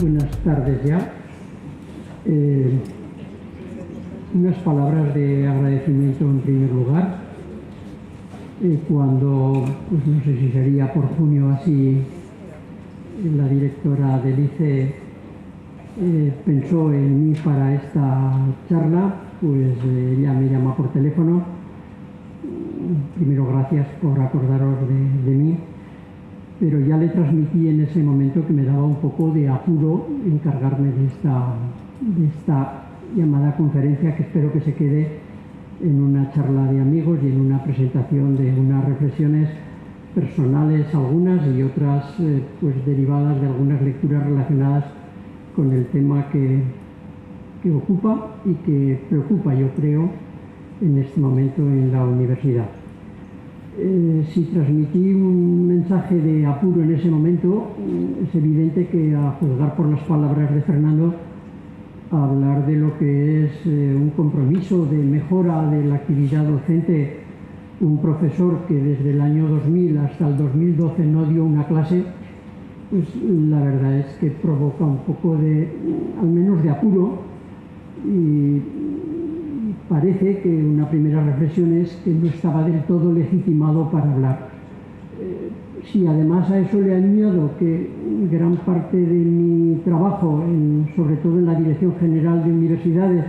Buenas tardes ya. Unas palabras de agradecimiento en primer lugar. Cuando, pues no sé si sería por junio así, la directora del ICE pensó en mí para esta charla, pues ella me llama por teléfono. Primero, gracias por acordaros de mí, pero ya le transmití en ese momento que me daba un poco de apuro encargarme de esta llamada conferencia, que espero que se quede en una charla de amigos y en una presentación de unas reflexiones personales, algunas, y otras pues derivadas de algunas lecturas relacionadas con el tema que ocupa y que preocupa, yo creo, en este momento en la universidad. Si transmití un mensaje de apuro en ese momento, es evidente que, a juzgar por las palabras de Fernando, hablar de lo que es un compromiso de mejora de la actividad docente, un profesor que desde el año 2000 hasta el 2012 no dio una clase, pues la verdad es que provoca un poco de, al menos de apuro, y parece que una primera reflexión es que no estaba del todo legitimado para hablar. Si además a eso le añado que gran parte de mi trabajo, sobre todo en la Dirección General de Universidades,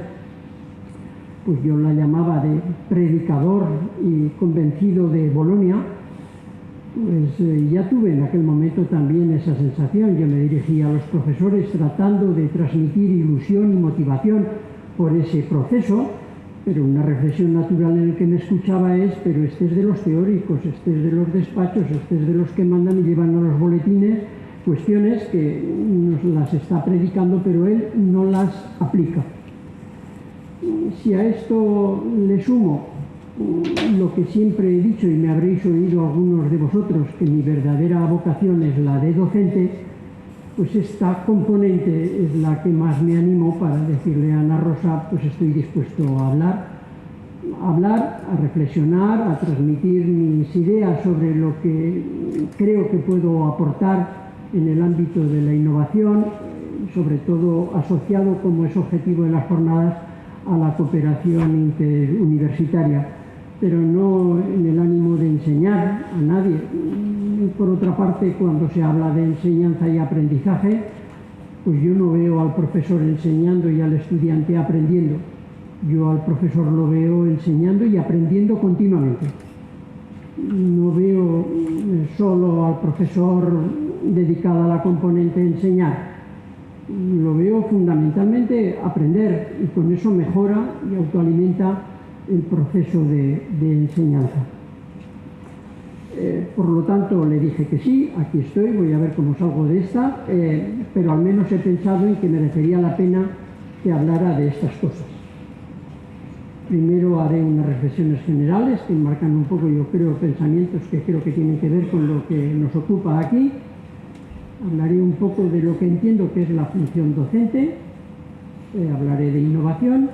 pues yo la llamaba de predicador y convencido de Bolonia, pues ya tuve en aquel momento también esa sensación. Yo me dirigía a los profesores tratando de transmitir ilusión y motivación por ese proceso, pero una reflexión natural en el que me escuchaba es: pero este es de los teóricos, este es de los despachos, este es de los que mandan y llevan a los boletines cuestiones que nos las está predicando, pero él no las aplica. Si a esto le sumo lo que siempre he dicho, y me habréis oído algunos de vosotros, que mi verdadera vocación es la de docente, pues esta componente es la que más me animó para decirle a Ana Rosa: pues estoy dispuesto a hablar, a reflexionar, a transmitir mis ideas sobre lo que creo que puedo aportar en el ámbito de la innovación, sobre todo asociado, como es objetivo de las jornadas, a la cooperación interuniversitaria, pero no en el ánimo de enseñar a nadie. Por otra parte, cuando se habla de enseñanza y aprendizaje, pues yo no veo al profesor enseñando y al estudiante aprendiendo. Yo al profesor lo veo enseñando y aprendiendo continuamente. No veo solo al profesor dedicado a la componente enseñar. Lo veo fundamentalmente aprender, y con eso mejora y autoalimenta el proceso de enseñanza. Por lo tanto, le dije que sí, aquí estoy, voy a ver cómo salgo de esta, pero al menos he pensado en que merecería la pena que hablara de estas cosas. Primero haré unas reflexiones generales que enmarcan un poco, yo creo, pensamientos que creo que tienen que ver con lo que nos ocupa aquí. Hablaré un poco de lo que entiendo que es la función docente, hablaré de innovación,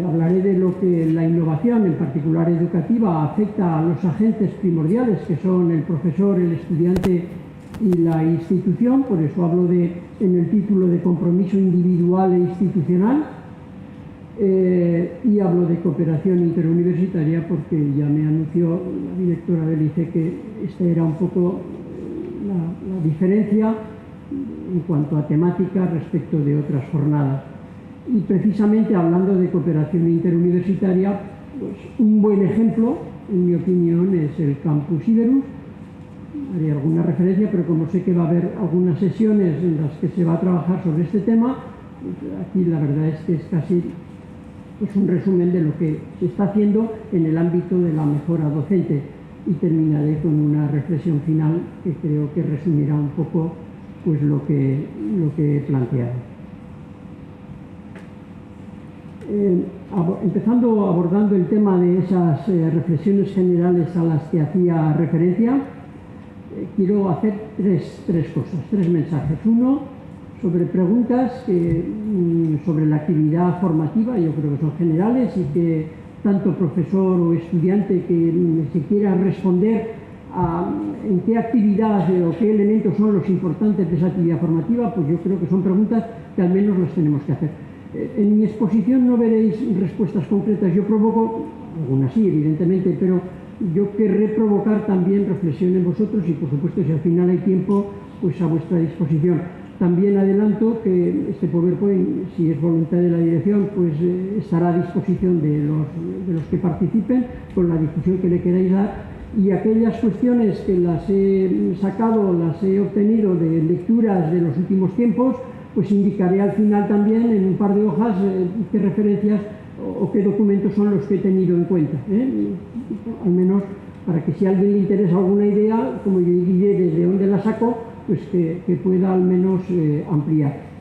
hablaré de lo que la innovación, en particular educativa, afecta a los agentes primordiales, que son el profesor, el estudiante y la institución. Por eso hablo en el título, de compromiso individual e institucional, y hablo de cooperación interuniversitaria porque ya me anunció la directora del ICE que esta era un poco la diferencia en cuanto a temática respecto de otras jornadas. Y precisamente hablando de cooperación interuniversitaria, pues un buen ejemplo, en mi opinión, es el Campus Iberus. Haré alguna referencia, pero como sé que va a haber algunas sesiones en las que se va a trabajar sobre este tema, pues aquí la verdad es que es casi un resumen de lo que se está haciendo en el ámbito de la mejora docente, y terminaré con una reflexión final que creo que resumirá un poco pues lo que he planteado. Empezando abordando el tema de esas reflexiones generales a las que hacía referencia, quiero hacer tres cosas, tres mensajes. Uno, sobre preguntas sobre la actividad formativa, yo creo que son generales y que tanto profesor o estudiante que se quiera responder en qué actividad o qué elementos son los importantes de esa actividad formativa, pues yo creo que son preguntas que al menos las tenemos que hacer. En mi exposición no veréis respuestas concretas, yo provoco, algunas sí, evidentemente, pero yo querré provocar también reflexión en vosotros y, por supuesto, si al final hay tiempo, pues a vuestra disposición. También adelanto que este PowerPoint, si es voluntad de la dirección, pues estará a disposición de los que participen con la difusión que le queráis dar, y aquellas cuestiones que las he sacado, las he obtenido de lecturas de los últimos tiempos, pues indicaré al final también en un par de hojas qué referencias o qué documentos son los que he tenido en cuenta, al menos para que si a alguien le interesa alguna idea, como yo diré desde dónde la saco, pues que pueda al menos ampliar.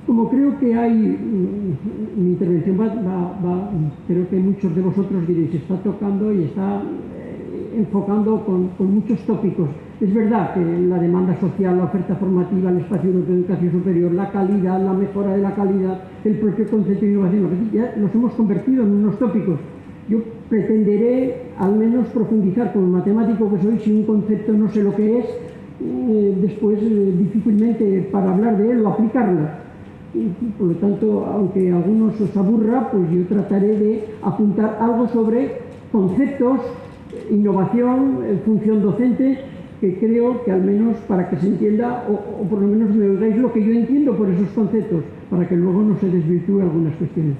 Como creo que hay, mi intervención creo que muchos de vosotros diréis, está tocando y está enfocando con muchos tópicos. Es verdad que la demanda social, la oferta formativa, el espacio de educación superior, la calidad, la mejora de la calidad, el propio concepto de innovación, ya los hemos convertido en unos tópicos. Yo pretenderé al menos profundizar como matemático que soy, si un concepto no sé lo que es, después difícilmente para hablar de él o aplicarlo. Por lo tanto, aunque a algunos os aburra, pues yo trataré de apuntar algo sobre conceptos, innovación, función docente, que creo que al menos para que se entienda, o por lo menos me oigáis lo que yo entiendo por esos conceptos, para que luego no se desvirtúe algunas cuestiones.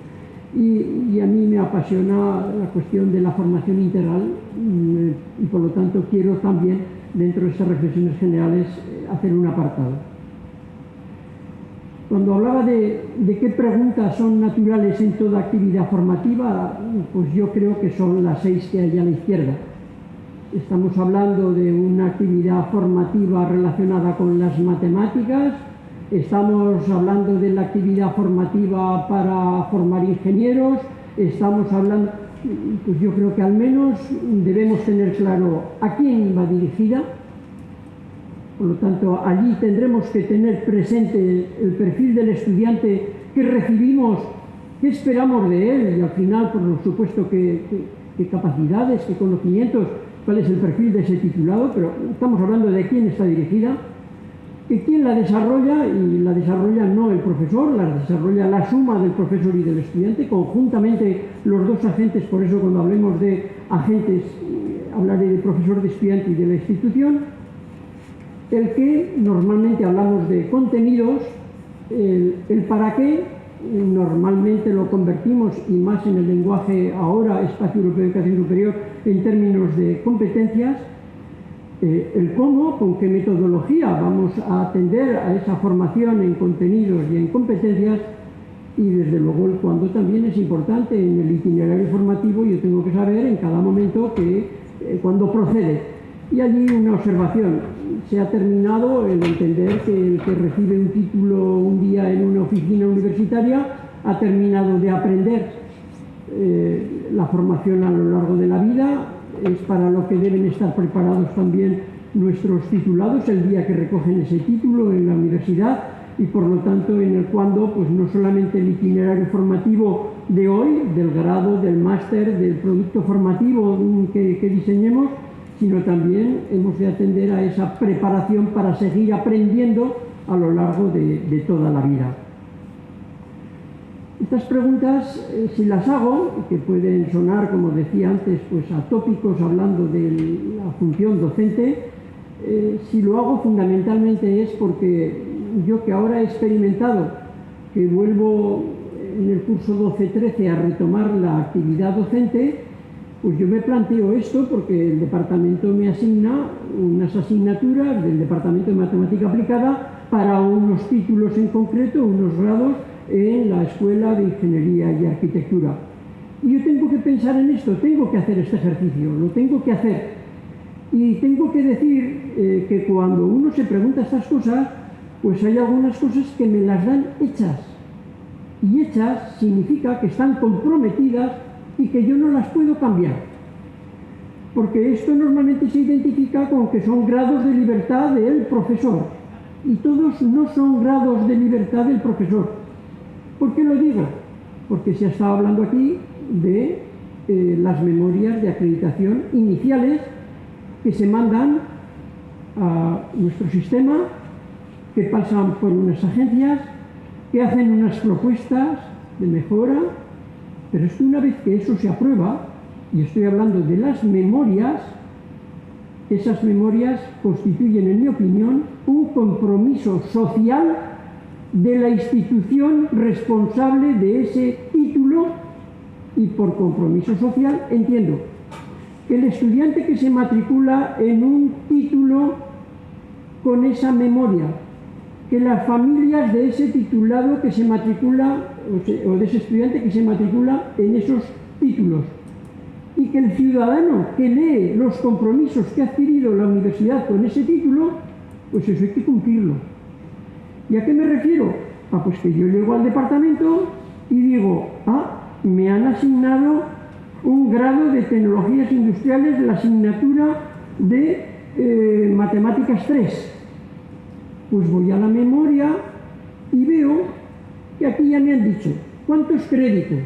Y a mí me apasiona la cuestión de la formación integral y por lo tanto quiero también, dentro de estas reflexiones generales, hacer un apartado. Cuando hablaba de qué preguntas son naturales en toda actividad formativa, pues yo creo que son las 6 que hay a la izquierda. Estamos hablando de una actividad formativa relacionada con las matemáticas, estamos hablando de la actividad formativa para formar ingenieros, estamos hablando, pues yo creo que al menos debemos tener claro a quién va dirigida. Por lo tanto, allí tendremos que tener presente el perfil del estudiante que recibimos, qué esperamos de él y al final, por supuesto, qué capacidades, qué conocimientos, cuál es el perfil de ese titulado, pero estamos hablando de quién está dirigida, que quién la desarrolla, y la desarrolla no el profesor, la desarrolla la suma del profesor y del estudiante, conjuntamente los dos agentes. Por eso cuando hablemos de agentes hablaré de profesor, de estudiante y de la institución. El que normalmente hablamos de contenidos, el para qué normalmente lo convertimos, y más en el lenguaje ahora, Espacio Europeo de Educación Superior, en términos de competencias, el cómo, con qué metodología vamos a atender a esa formación en contenidos y en competencias, y desde luego el cuándo también es importante. En el itinerario formativo yo tengo que saber en cada momento cuándo procede. Y allí una observación: se ha terminado el entender que el que recibe un título un día en una oficina universitaria ha terminado de aprender la formación a lo largo de la vida. Es para lo que deben estar preparados también nuestros titulados el día que recogen ese título en la universidad, y por lo tanto en el cuándo, pues no solamente el itinerario formativo de hoy, del grado, del máster, del producto formativo que diseñemos, sino también hemos de atender a esa preparación para seguir aprendiendo a lo largo de toda la vida. Estas preguntas, si las hago, que pueden sonar, como decía antes, pues atópicos hablando de la función docente, si lo hago fundamentalmente es porque yo, que ahora he experimentado que vuelvo en el curso 12-13 a retomar la actividad docente, pues yo me planteo esto porque el departamento me asigna unas asignaturas del Departamento de Matemática Aplicada para unos títulos en concreto, unos grados en la Escuela de Ingeniería y Arquitectura. Y yo tengo que pensar en esto, tengo que hacer este ejercicio, lo tengo que hacer. Y tengo que decir que cuando uno se pregunta estas cosas, pues hay algunas cosas que me las dan hechas. Y hechas significa que están comprometidas y que yo no las puedo cambiar. Porque esto normalmente se identifica con que son grados de libertad del profesor. Y todos no son grados de libertad del profesor. ¿Por qué lo digo? Porque se ha estado hablando aquí de las memorias de acreditación iniciales, que se mandan a nuestro sistema, que pasan por unas agencias, que hacen unas propuestas de mejora, pero es que una vez que eso se aprueba, y estoy hablando de las memorias, esas memorias constituyen, en mi opinión, un compromiso social de la institución responsable de ese título, y por compromiso social entiendo que el estudiante que se matricula en un título con esa memoria, que las familias de ese titulado que se matricula, o de ese estudiante que se matricula en esos títulos, y que el ciudadano que lee los compromisos que ha adquirido la universidad con ese título, pues eso hay que cumplirlo. ¿Y a qué me refiero? Pues que yo llego al departamento y digo, me han asignado un grado de tecnologías industriales de la asignatura de matemáticas 3. Pues voy a la memoria y veo que aquí ya me han dicho cuántos créditos,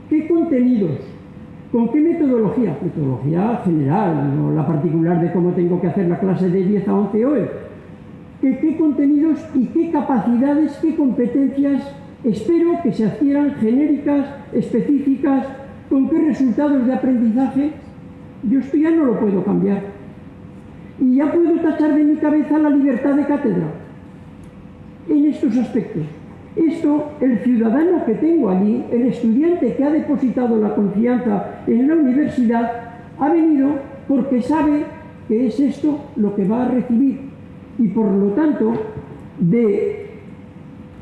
qué contenidos, con qué metodología, metodología general, no la particular de cómo tengo que hacer la clase de 10 a 11 hoy, qué contenidos y qué capacidades, qué competencias espero que se adquieran, genéricas, específicas, con qué resultados de aprendizaje. Yo esto ya no lo puedo cambiar. Y ya puedo tachar de mi cabeza la libertad de cátedra en estos aspectos. Esto, el ciudadano que tengo allí, el estudiante que ha depositado la confianza en la universidad, ha venido porque sabe que es esto lo que va a recibir. Y por lo tanto, de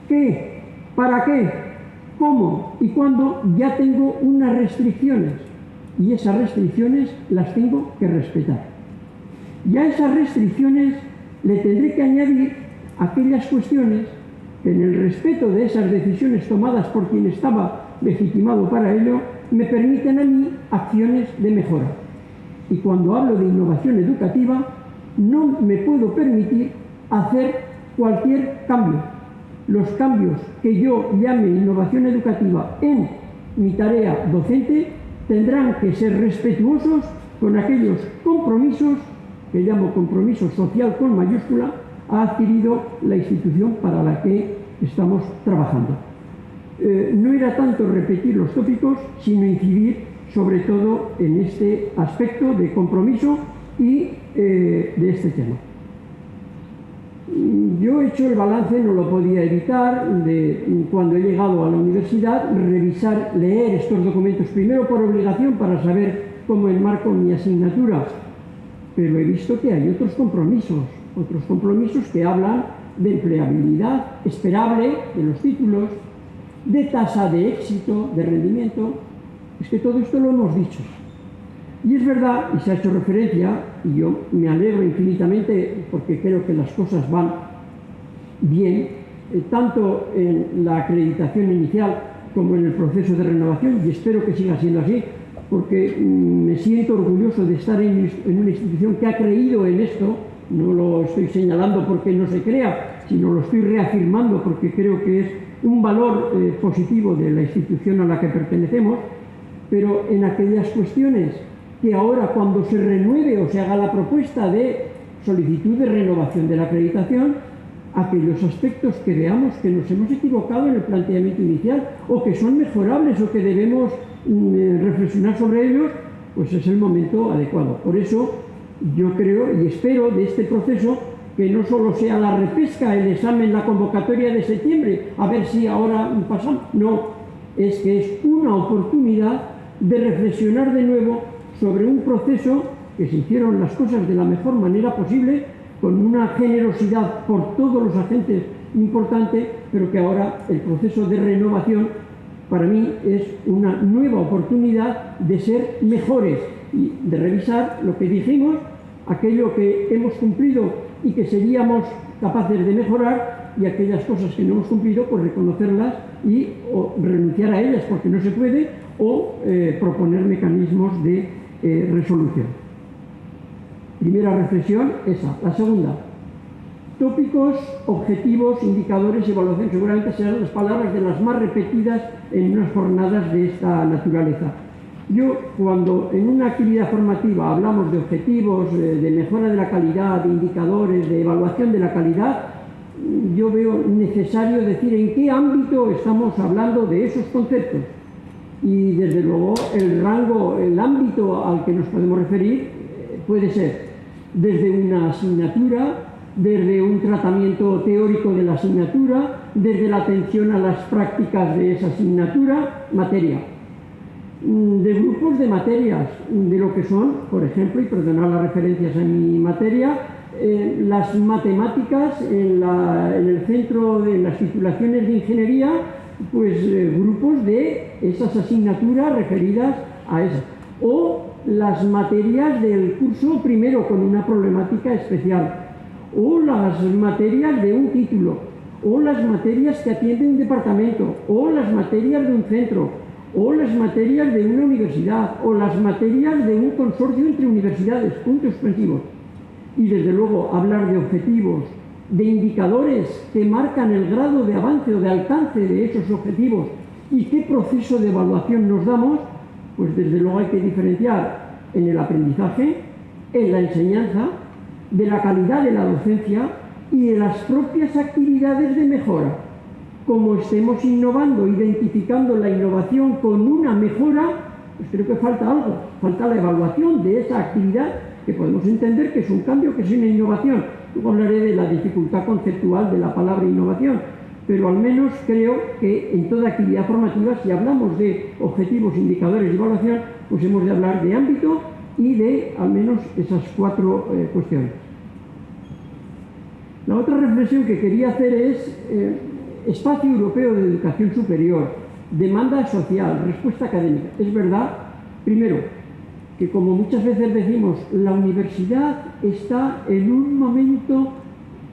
qué, para qué, cómo y cuándo, ya tengo unas restricciones. Y esas restricciones las tengo que respetar. Y a esas restricciones le tendré que añadir aquellas cuestiones que, en el respeto de esas decisiones tomadas por quien estaba legitimado para ello, me permiten a mí acciones de mejora. Y cuando hablo de innovación educativa, no me puedo permitir hacer cualquier cambio. Los cambios que yo llame innovación educativa en mi tarea docente tendrán que ser respetuosos con aquellos compromisos que llamo compromiso social con mayúscula, ha adquirido la institución para la que estamos trabajando. No era tanto repetir los tópicos, sino incidir sobre todo en este aspecto de compromiso y de este tema. Yo he hecho el balance, no lo podía evitar, de cuando he llegado a la universidad, revisar, leer estos documentos, primero por obligación para saber cómo enmarco mi asignatura, pero he visto que hay otros compromisos que hablan de empleabilidad esperable de los títulos, de tasa de éxito, de rendimiento. Es que todo esto lo hemos dicho. Y es verdad, y se ha hecho referencia, y yo me alegro infinitamente porque creo que las cosas van bien, tanto en la acreditación inicial como en el proceso de renovación, y espero que siga siendo así, porque me siento orgulloso de estar en una institución que ha creído en esto. No lo estoy señalando porque no se crea, sino lo estoy reafirmando porque creo que es un valor positivo de la institución a la que pertenecemos, pero en aquellas cuestiones que ahora, cuando se renueve o se haga la propuesta de solicitud de renovación de la acreditación, aquellos aspectos que veamos que nos hemos equivocado en el planteamiento inicial o que son mejorables o que debemos reflexionar sobre ellos, pues es el momento adecuado. Por eso yo creo y espero de este proceso que no solo sea la repesca, el examen, la convocatoria de septiembre, a ver si ahora pasamos. No, es que es una oportunidad de reflexionar de nuevo sobre un proceso que se hicieron las cosas de la mejor manera posible, con una generosidad por todos los agentes importante, pero que ahora el proceso de renovación para mí es una nueva oportunidad de ser mejores y de revisar lo que dijimos, aquello que hemos cumplido y que seríamos capaces de mejorar, y aquellas cosas que no hemos cumplido, pues reconocerlas y o renunciar a ellas porque no se puede, o proponer mecanismos de resolución. Primera reflexión, esa. La segunda, tópicos, objetivos, indicadores, evaluación, seguramente serán las palabras de las más repetidas en unas jornadas de esta naturaleza. Yo, cuando en una actividad formativa hablamos de objetivos, de mejora de la calidad, de indicadores, de evaluación de la calidad, yo veo necesario decir en qué ámbito estamos hablando de esos conceptos. Y desde luego el rango, el ámbito al que nos podemos referir puede ser desde una asignatura, desde un tratamiento teórico de la asignatura, desde la atención a las prácticas de esa asignatura, materia. De grupos de materias, de lo que son, por ejemplo, y perdonad las referencias a mi materia, las matemáticas en el centro de las titulaciones de ingeniería, pues grupos de esas asignaturas referidas a esas. O las materias del curso primero con una problemática especial, o las materias de un título, o las materias que atiende un departamento, o las materias de un centro, o las materias de una universidad, o las materias de un consorcio entre universidades, puntos suspensivos. Y desde luego hablar de objetivos, de indicadores que marcan el grado de avance o de alcance de esos objetivos y qué proceso de evaluación nos damos, pues desde luego hay que diferenciar en el aprendizaje, en la enseñanza, de la calidad de la docencia y de las propias actividades de mejora. Como estemos innovando, identificando la innovación con una mejora, pues creo que falta algo, falta la evaluación de esa actividad, que podemos entender que es un cambio, que es una innovación. Luego hablaré de la dificultad conceptual de la palabra innovación, pero al menos creo que en toda actividad formativa, si hablamos de objetivos, indicadores y evaluación, pues hemos de hablar de ámbito y de al menos esas cuatro cuestiones. La otra reflexión que quería hacer es espacio europeo de educación superior, demanda social, respuesta académica. Es verdad, primero, que como muchas veces decimos, la universidad está en un momento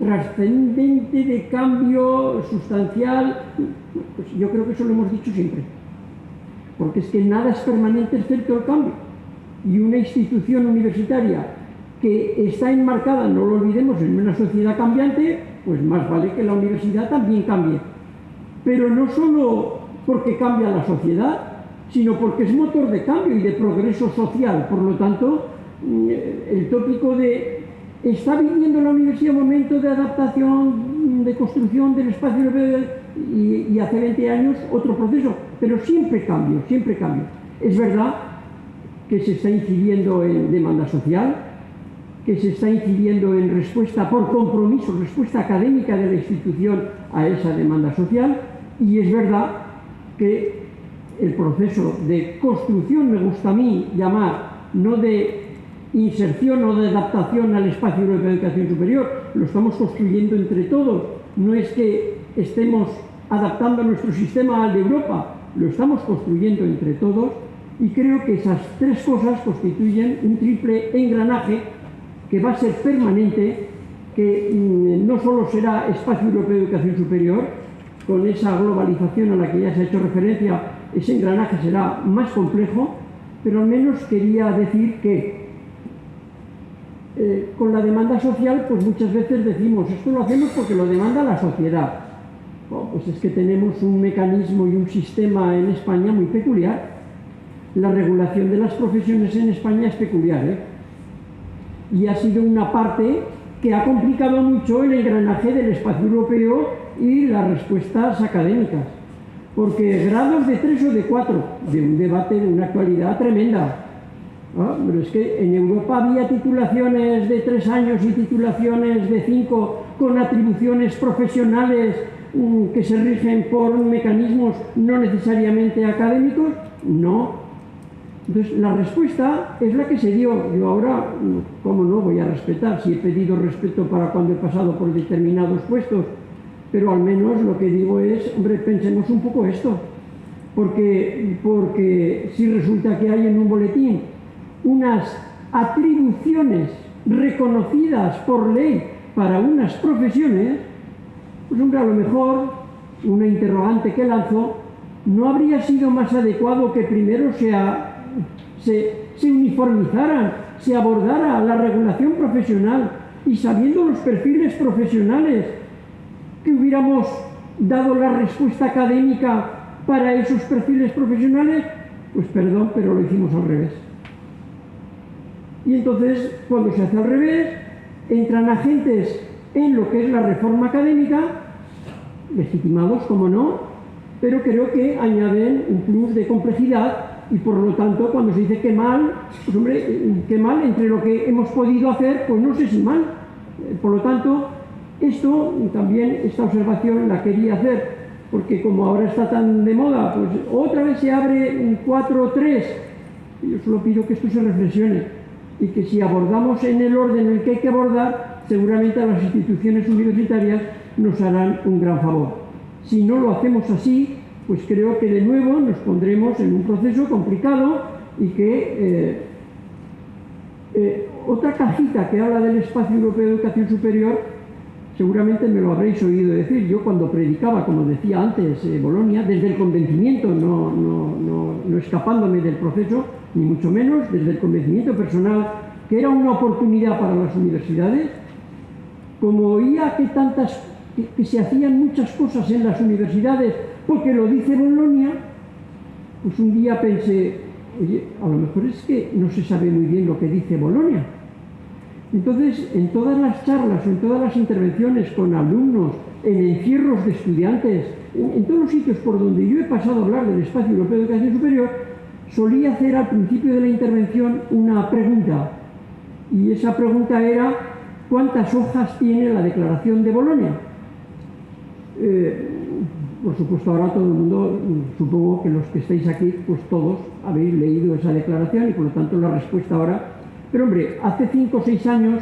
trascendente de cambio sustancial, pues yo creo que eso lo hemos dicho siempre, porque es que nada es permanente excepto el cambio, y una institución universitaria que está enmarcada, no lo olvidemos, en una sociedad cambiante, pues más vale que la universidad también cambie, pero no solo porque cambia la sociedad, sino porque es motor de cambio y de progreso social. Por lo tanto, el tópico de ¿está viviendo la universidad un momento de adaptación, de construcción del espacio europeo? Y hace 20 años otro proceso, pero siempre cambio, siempre cambio. Es verdad que se está incidiendo en demanda social, que se está incidiendo en respuesta por compromiso, respuesta académica de la institución a esa demanda social, y es verdad que el proceso de construcción, me gusta a mí llamar, no de inserción o de adaptación al espacio europeo de educación superior, lo estamos construyendo entre todos. No es que estemos adaptando nuestro sistema al de Europa, lo estamos construyendo entre todos, y creo que esas tres cosas constituyen un triple engranaje que va a ser permanente, que no solo será espacio europeo de educación superior, con esa globalización a la que ya se ha hecho referencia, ese engranaje será más complejo, pero al menos quería decir que con la demanda social, pues muchas veces decimos, esto lo hacemos porque lo demanda la sociedad. Bueno, pues es que tenemos un mecanismo y un sistema en España muy peculiar. La regulación de las profesiones en España es peculiar, y ha sido una parte que ha complicado mucho el engranaje del espacio europeo y las respuestas académicas. Porque grados de 3 o de 4, de un debate de una actualidad tremenda. Pero es que en Europa había titulaciones de 3 años y titulaciones de 5 con atribuciones profesionales que se rigen por mecanismos no necesariamente académicos. No. Entonces, la respuesta es la que se dio. Yo ahora, ¿cómo no voy a respetar? Si he pedido respeto para cuando he pasado por determinados puestos, pero al menos lo que digo es, hombre, pensemos un poco esto, porque si resulta que hay en un boletín unas atribuciones reconocidas por ley para unas profesiones, pues hombre, a lo mejor una interrogante que lanzo, ¿no habría sido más adecuado que primero se uniformizaran, se abordara la regulación profesional y sabiendo los perfiles profesionales que hubiéramos dado la respuesta académica para esos perfiles profesionales? pues perdón, pero lo hicimos al revés. Y entonces, cuando se hace al revés, entran agentes en lo que es la reforma académica, legitimados, como no, pero creo que añaden un plus de complejidad y por lo tanto, cuando se dice que mal, pues hombre, que mal entre lo que hemos podido hacer, pues no sé si mal. Por lo tanto, esto también, esta observación la quería hacer, porque como ahora está tan de moda, pues otra vez se abre un 4-3. Yo solo pido que esto se reflexione y que si abordamos en el orden en el que hay que abordar, seguramente a las instituciones universitarias nos harán un gran favor. Si no lo hacemos así, pues creo que de nuevo nos pondremos en un proceso complicado y que otra cajita que habla del Espacio Europeo de Educación Superior, seguramente me lo habréis oído decir. Yo cuando predicaba, como decía antes, Bolonia, desde el convencimiento, no escapándome del proceso, ni mucho menos, desde el convencimiento personal, que era una oportunidad para las universidades, como oía que se hacían muchas cosas en las universidades porque lo dice Bolonia, pues un día pensé, oye, a lo mejor es que no se sabe muy bien lo que dice Bolonia. Entonces, en todas las charlas o en todas las intervenciones con alumnos, en encierros de estudiantes, en todos los sitios por donde yo he pasado a hablar del Espacio Europeo de Educación Superior, solía hacer al principio de la intervención una pregunta. Y esa pregunta era, ¿cuántas hojas tiene la Declaración de Bolonia? Por supuesto, ahora todo el mundo, supongo que los que estáis aquí, pues todos habéis leído esa declaración y por lo tanto la respuesta ahora. Pero hombre, hace 5 o 6 años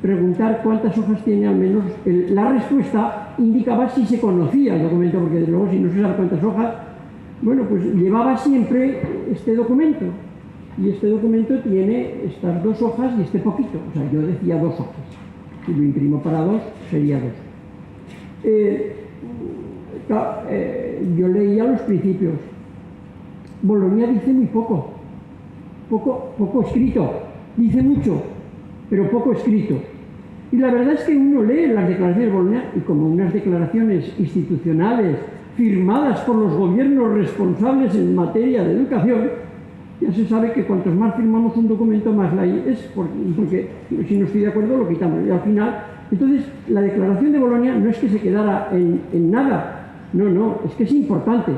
preguntar cuántas hojas tiene al menos, la respuesta indicaba si se conocía el documento, porque desde luego si no se sabe cuántas hojas, bueno, pues llevaba siempre este documento. Y este documento tiene estas 2 hojas y este poquito. O sea, yo decía 2 hojas. Si lo imprimo para 2, sería 2. Yo leía los principios. Bolonia dice muy poco escrito, dice mucho, pero poco escrito. Y la verdad es que uno lee las declaraciones de Bolonia y como unas declaraciones institucionales firmadas por los gobiernos responsables en materia de educación, ya se sabe que cuantos más firmamos un documento, más la es, porque si no estoy de acuerdo lo quitamos. Y al final, entonces, la declaración de Bolonia no es que se quedara en nada, no, es que es importante,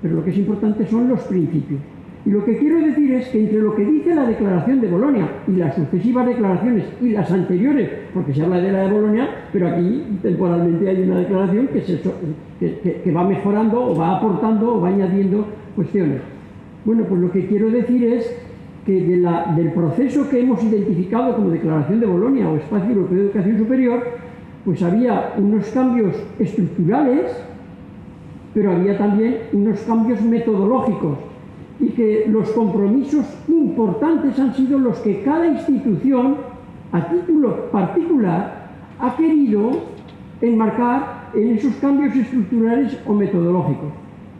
pero lo que es importante son los principios. Y lo que quiero decir es que entre lo que dice la declaración de Bolonia y las sucesivas declaraciones y las anteriores, porque se habla de la de Bolonia, pero aquí temporalmente hay una declaración que va mejorando o va aportando o va añadiendo cuestiones. Bueno, pues lo que quiero decir es que del proceso que hemos identificado como Declaración de Bolonia o Espacio Europeo de Educación Superior, pues había unos cambios estructurales, pero había también unos cambios metodológicos y que los compromisos importantes han sido los que cada institución, a título particular, ha querido enmarcar en esos cambios estructurales o metodológicos.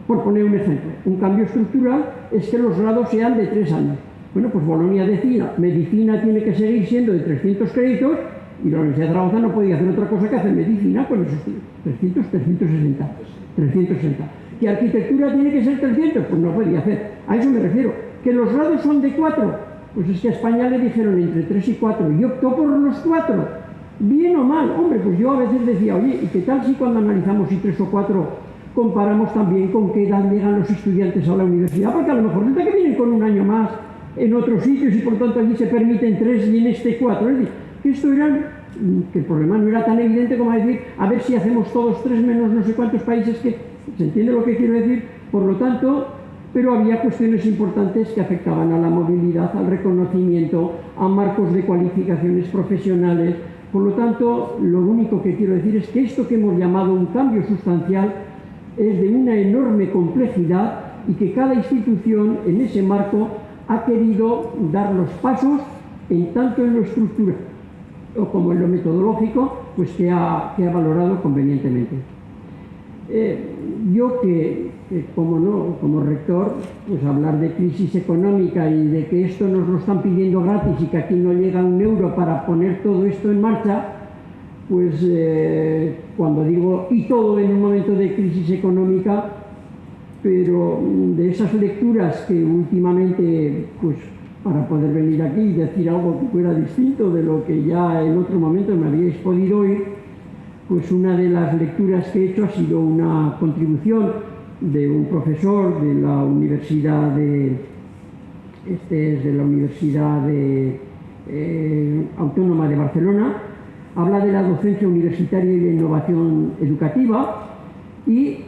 Por poner un ejemplo, un cambio estructural es que los grados sean de 3 años. Bueno, pues Bolonia decía, medicina tiene que seguir siendo de 300 créditos y la Universidad de Zaragoza no podía hacer otra cosa que hacer medicina con esos 360. ¿Que arquitectura tiene que ser 300? Pues no podía hacer. A eso me refiero. ¿Que los grados son de 4? Pues es que a España le dijeron entre 3 y 4 y optó por los 4. Bien o mal. Hombre, pues yo a veces decía, oye, ¿y qué tal si cuando analizamos si 3 o 4 comparamos también con qué edad llegan los estudiantes a la universidad? Porque a lo mejor resulta que vienen con un año más en otros sitios y por lo tanto allí se permiten 3 y en este 4. Es decir, que esto que el problema no era tan evidente como decir, a ver si hacemos todos 3 menos no sé cuántos países, que se entiende lo que quiero decir. Por lo tanto, pero había cuestiones importantes que afectaban a la movilidad, al reconocimiento, a marcos de cualificaciones profesionales. Por lo tanto, lo único que quiero decir es que esto que hemos llamado un cambio sustancial es de una enorme complejidad y que cada institución en ese marco ha querido dar los pasos tanto en lo estructural como en lo metodológico, pues que ha valorado convenientemente. Yo como rector, pues hablar de crisis económica y de que esto nos lo están pidiendo gratis y que aquí no llega un euro para poner todo esto en marcha, pues cuando digo y todo en un momento de crisis económica, pero de esas lecturas que últimamente, pues para poder venir aquí y decir algo que fuera distinto de lo que ya en otro momento me habíais podido oír, pues una de las lecturas que he hecho ha sido una contribución de un profesor de la Universidad Autónoma de Barcelona. Habla de la docencia universitaria y de innovación educativa y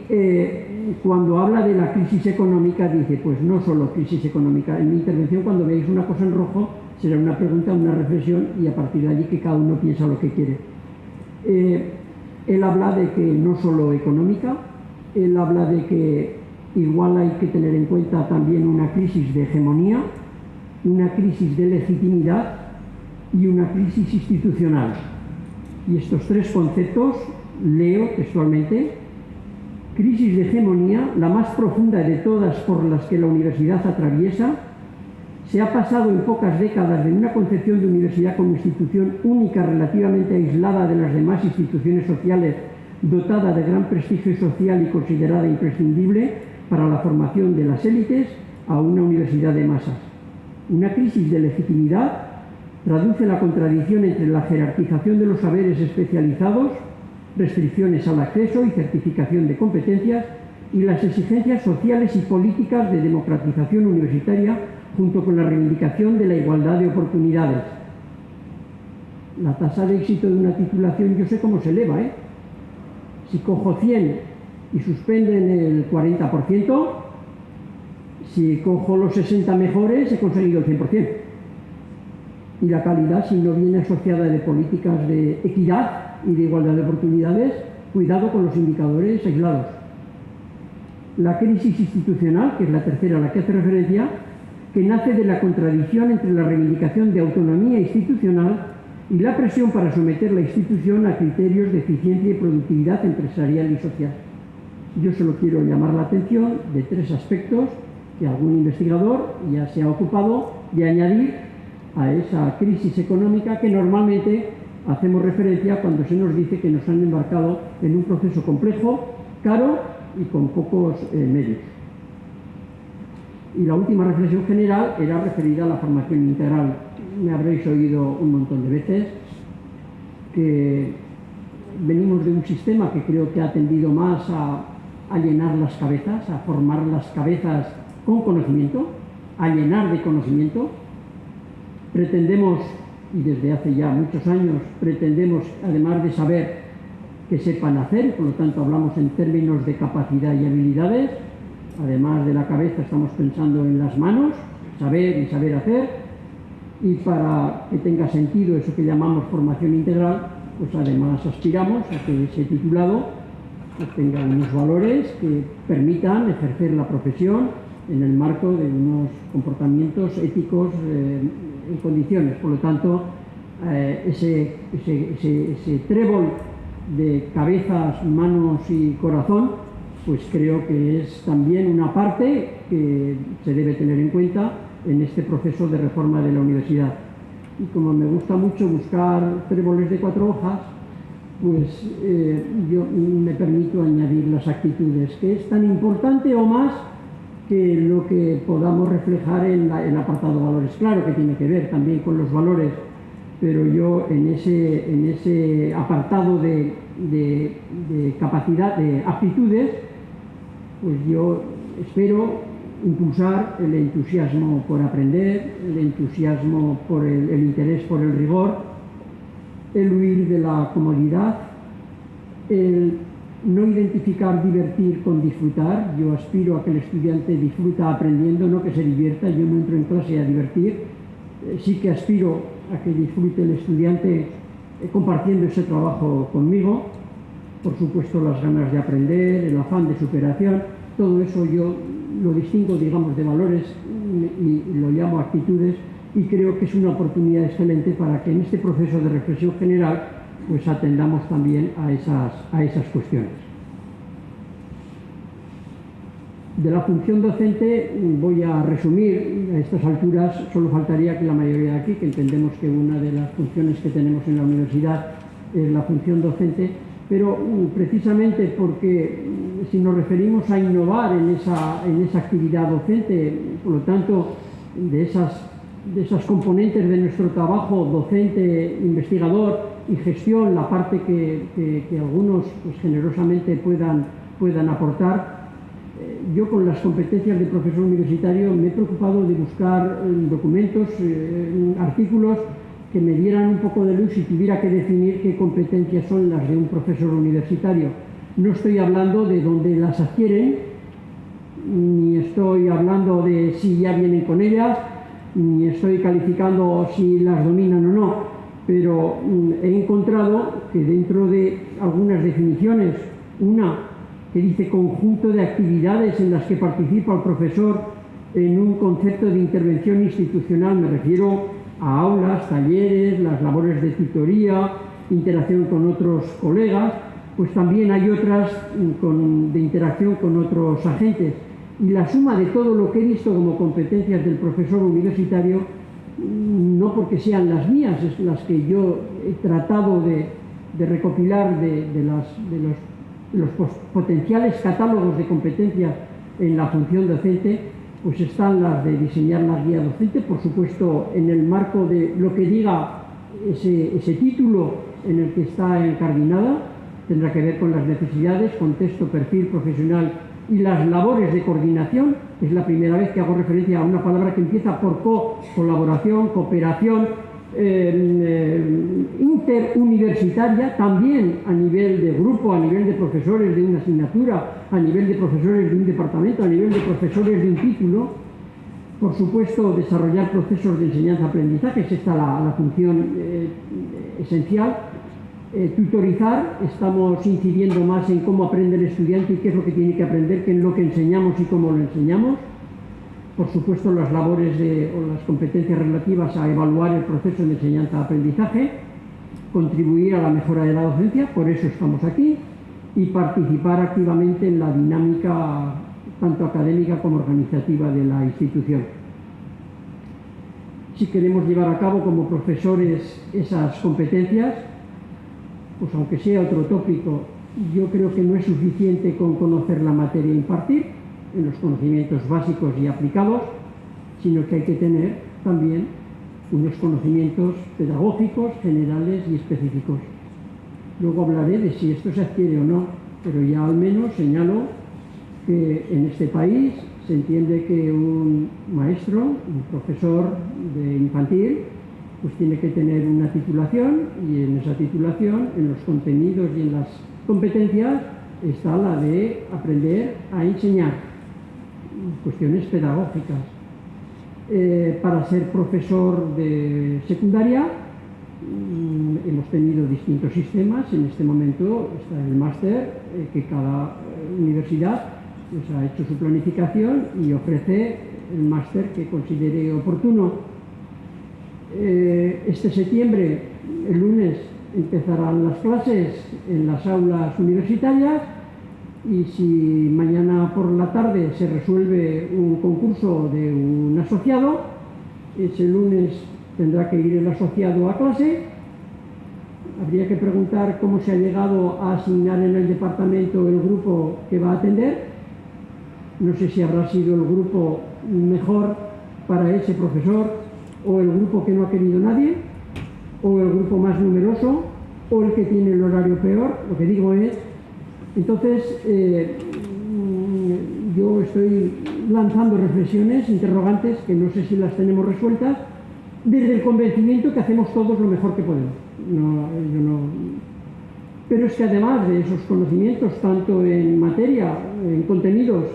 cuando habla de la crisis económica dice, pues no solo crisis económica. En mi intervención, cuando veáis una cosa en rojo, será una pregunta, una reflexión y a partir de allí que cada uno piensa lo que quiere. Él habla de que no solo económica, él habla de que igual hay que tener en cuenta también una crisis de hegemonía, una crisis de legitimidad y una crisis institucional. Y estos tres conceptos, leo textualmente: crisis de hegemonía, la más profunda de todas por las que la universidad atraviesa, se ha pasado en pocas décadas de una concepción de universidad como institución única relativamente aislada de las demás instituciones sociales, dotada de gran prestigio social y considerada imprescindible para la formación de las élites, a una universidad de masas. Una crisis de legitimidad traduce la contradicción entre la jerarquización de los saberes especializados, restricciones al acceso y certificación de competencias, y las exigencias sociales y políticas de democratización universitaria, junto con la reivindicación de la igualdad de oportunidades. La tasa de éxito de una titulación yo sé cómo se eleva, ¿eh? Si cojo 100 y suspenden el 40%, si cojo los 60 mejores he conseguido el 100%. Y la calidad, si no viene asociada de políticas de equidad y de igualdad de oportunidades, cuidado con los indicadores aislados. La crisis institucional, que es la tercera a la que hace referencia, que nace de la contradicción entre la reivindicación de autonomía institucional y la presión para someter la institución a criterios de eficiencia y productividad empresarial y social. Yo solo quiero llamar la atención de tres aspectos que algún investigador ya se ha ocupado de añadir a esa crisis económica que normalmente hacemos referencia cuando se nos dice que nos han embarcado en un proceso complejo, caro y con pocos medios. Y la última reflexión general era referida a la formación integral. Me habréis oído un montón de veces que venimos de un sistema que creo que ha tendido más a llenar las cabezas, a formar las cabezas con conocimiento, a llenar de conocimiento. Pretendemos, y desde hace ya muchos años, pretendemos, además de saber, que sepan hacer, por lo tanto hablamos en términos de capacidad y habilidades. Además de la cabeza estamos pensando en las manos, saber y saber hacer, y para que tenga sentido eso que llamamos formación integral, pues además aspiramos a que ese titulado pues tenga unos valores que permitan ejercer la profesión en el marco de unos comportamientos éticos en condiciones. Por lo tanto, ese trébol de cabezas, manos y corazón, pues creo que es también una parte que se debe tener en cuenta en este proceso de reforma de la universidad. Y como me gusta mucho buscar tréboles de 4 hojas, pues yo me permito añadir las actitudes, que es tan importante o más que lo que podamos reflejar en el apartado valores. Claro que tiene que ver también con los valores, pero yo en ese apartado de capacidad, de aptitudes, pues yo espero impulsar el entusiasmo por aprender, el entusiasmo por el interés por el rigor, el huir de la comodidad, el no identificar divertir con disfrutar. Yo aspiro a que el estudiante disfruta aprendiendo, no que se divierta. Yo no entro en clase a divertir. Sí que aspiro a que disfrute el estudiante compartiendo ese trabajo conmigo. Por supuesto, las ganas de aprender, el afán de superación, todo eso yo lo distingo, digamos, de valores y lo llamo actitudes, y creo que es una oportunidad excelente para que en este proceso de reflexión general pues atendamos también a esas cuestiones. De la función docente voy a resumir. A estas alturas solo faltaría que la mayoría de aquí, que entendemos que una de las funciones que tenemos en la universidad es la función docente, pero precisamente porque si nos referimos a innovar en esa actividad docente, por lo tanto, de esas componentes de nuestro trabajo docente, investigador y gestión, la parte que algunos pues, generosamente puedan aportar, yo con las competencias de profesor universitario me he preocupado de buscar documentos, artículos que me dieran un poco de luz si tuviera que definir qué competencias son las de un profesor universitario. No estoy hablando de dónde las adquieren, ni estoy hablando de si ya vienen con ellas, ni estoy calificando si las dominan o no, pero he encontrado que dentro de algunas definiciones, una que dice conjunto de actividades en las que participa el profesor en un concepto de intervención institucional, me refiero a aulas, talleres, las labores de tutoría, interacción con otros colegas, pues también hay otras de interacción con otros agentes. Y la suma de todo lo que he visto como competencias del profesor universitario, no porque sean las mías, es las que yo he tratado de recopilar de los potenciales catálogos de competencias en la función docente, pues están las de diseñar la guía docente, por supuesto en el marco de lo que diga ese título en el que está incardinada, tendrá que ver con las necesidades, contexto, perfil profesional y las labores de coordinación. Es la primera vez que hago referencia a una palabra que empieza por colaboración, cooperación, interuniversitaria, también a nivel de grupo, a nivel de profesores de una asignatura, a nivel de profesores de un departamento, a nivel de profesores de un título. Por supuesto, desarrollar procesos de enseñanza-aprendizaje, es esta la función esencial. Tutorizar, estamos incidiendo más en cómo aprende el estudiante y qué es lo que tiene que aprender, que en lo que enseñamos y cómo lo enseñamos. Por supuesto, las labores o las competencias relativas a evaluar el proceso de enseñanza-aprendizaje, contribuir a la mejora de la docencia, por eso estamos aquí, y participar activamente en la dinámica tanto académica como organizativa de la institución. Si queremos llevar a cabo como profesores esas competencias, pues aunque sea otro tópico, yo creo que no es suficiente con conocer la materia a impartir, en los conocimientos básicos y aplicados, sino que hay que tener también unos conocimientos pedagógicos, generales y específicos. Luego hablaré de si esto se adquiere o no, pero ya al menos señalo que en este país se entiende que un maestro, un profesor de infantil, pues tiene que tener una titulación, y en esa titulación, en los contenidos y en las competencias, está la de aprender a enseñar, cuestiones pedagógicas. Para ser profesor de secundaria hemos tenido distintos sistemas. En este momento está el máster, que cada universidad pues, ha hecho su planificación y ofrece el máster que considere oportuno. Este septiembre, el lunes, empezarán las clases en las aulas universitarias, y si mañana por la tarde se resuelve un concurso de un asociado, ese lunes tendrá que ir el asociado a clase. Habría que preguntar cómo se ha llegado a asignar en el departamento el grupo que va a atender. No sé si habrá sido el grupo mejor para ese profesor, o el grupo que no ha querido nadie, o el grupo más numeroso, o el que tiene el horario peor. Lo que digo es, entonces, yo estoy lanzando reflexiones, interrogantes, que no sé si las tenemos resueltas, desde el convencimiento que hacemos todos lo mejor que podemos. Pero es que además de esos conocimientos, tanto en materia, en contenidos,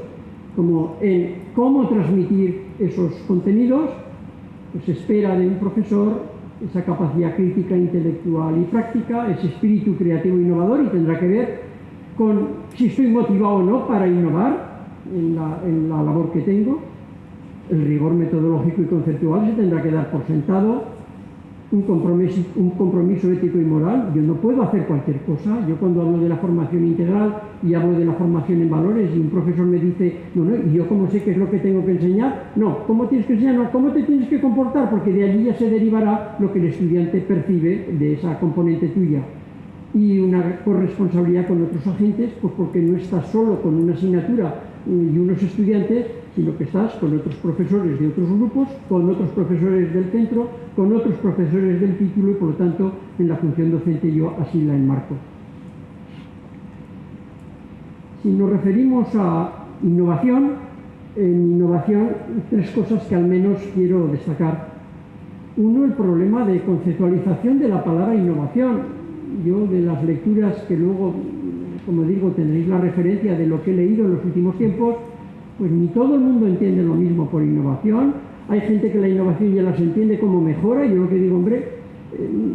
como en cómo transmitir esos contenidos, pues se espera de un profesor esa capacidad crítica, intelectual y práctica, ese espíritu creativo e innovador, y tendrá que ver con si estoy motivado o no para innovar en la labor que tengo. El rigor metodológico y conceptual se tendrá que dar por sentado, un compromiso ético y moral. Yo no puedo hacer cualquier cosa. Yo cuando hablo de la formación integral y hablo de la formación en valores, y un profesor me dice, no, ¿y yo cómo sé qué es lo que tengo que enseñar? No, ¿cómo tienes que enseñar? No, ¿cómo te tienes que comportar? Porque de allí ya se derivará lo que el estudiante percibe de esa componente tuya. y una corresponsabilidad con otros agentes, pues porque no estás solo con una asignatura y unos estudiantes, sino que estás con otros profesores de otros grupos, con otros profesores del centro, con otros profesores del título y por lo tanto en la función docente yo así la enmarco. Si nos referimos a innovación, en innovación tres cosas que al menos quiero destacar. Uno, el problema de conceptualización de la palabra innovación. Yo de las lecturas que luego, como digo, tendréis la referencia de lo que he leído en los últimos tiempos, pues ni todo el mundo entiende lo mismo por innovación. Hay gente que la innovación ya las entiende como mejora, y yo lo que digo, hombre,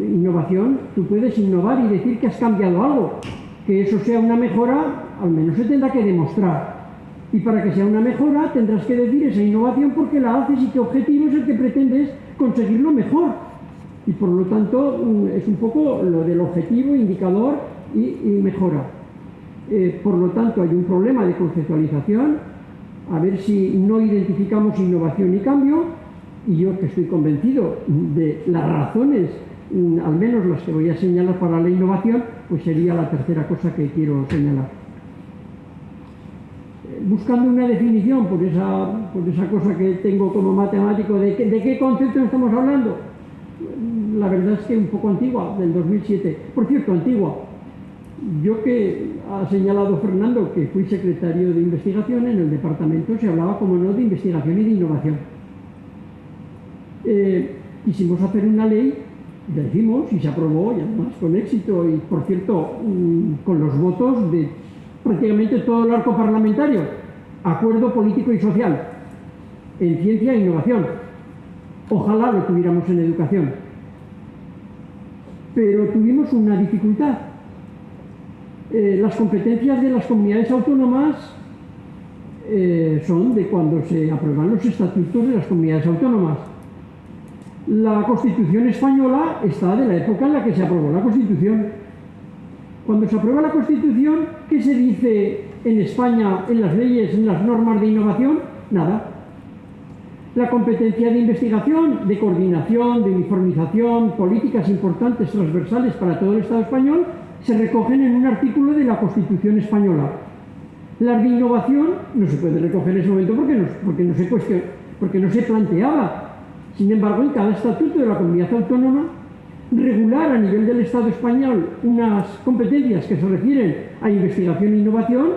innovación, tú puedes innovar y decir que has cambiado algo. Que eso sea una mejora, al menos se tendrá que demostrar. Y para que sea una mejora tendrás que decir esa innovación porque la haces y qué objetivo es el que pretendes conseguirlo mejor. Y por lo tanto es un poco lo del objetivo, indicador y mejora. Por lo tanto hay un problema de conceptualización, a ver si no identificamos innovación y cambio, y yo que estoy convencido de las razones, al menos las que voy a señalar para la innovación, pues sería la tercera cosa que quiero señalar. Buscando una definición por esa cosa que tengo como matemático de qué concepto estamos hablando, la verdad es que un poco antigua, del 2007. Por cierto, antigua. Yo que ha señalado Fernando que fui secretario de investigación, en el departamento se hablaba, como no, de investigación y de innovación. Quisimos hacer una ley, ya hicimos y se aprobó, y además con éxito, y por cierto, con los votos de prácticamente todo el arco parlamentario, acuerdo político y social en ciencia e innovación. Ojalá lo tuviéramos en educación. Pero tuvimos una dificultad. Las competencias de las comunidades autónomas son de cuando se aprueban los estatutos de las comunidades autónomas. La Constitución española está de la época en la que se aprobó la Constitución. Cuando se aprueba la Constitución, ¿qué se dice en España, en las leyes, en las normas de innovación? Nada. La competencia de investigación, de coordinación, de uniformización, políticas importantes, transversales para todo el Estado español, se recogen en un artículo de la Constitución española. Las de innovación no se puede recoger en ese momento porque no se planteaba. Sin embargo, en cada estatuto de la comunidad autónoma, regular a nivel del Estado español unas competencias que se refieren a investigación e innovación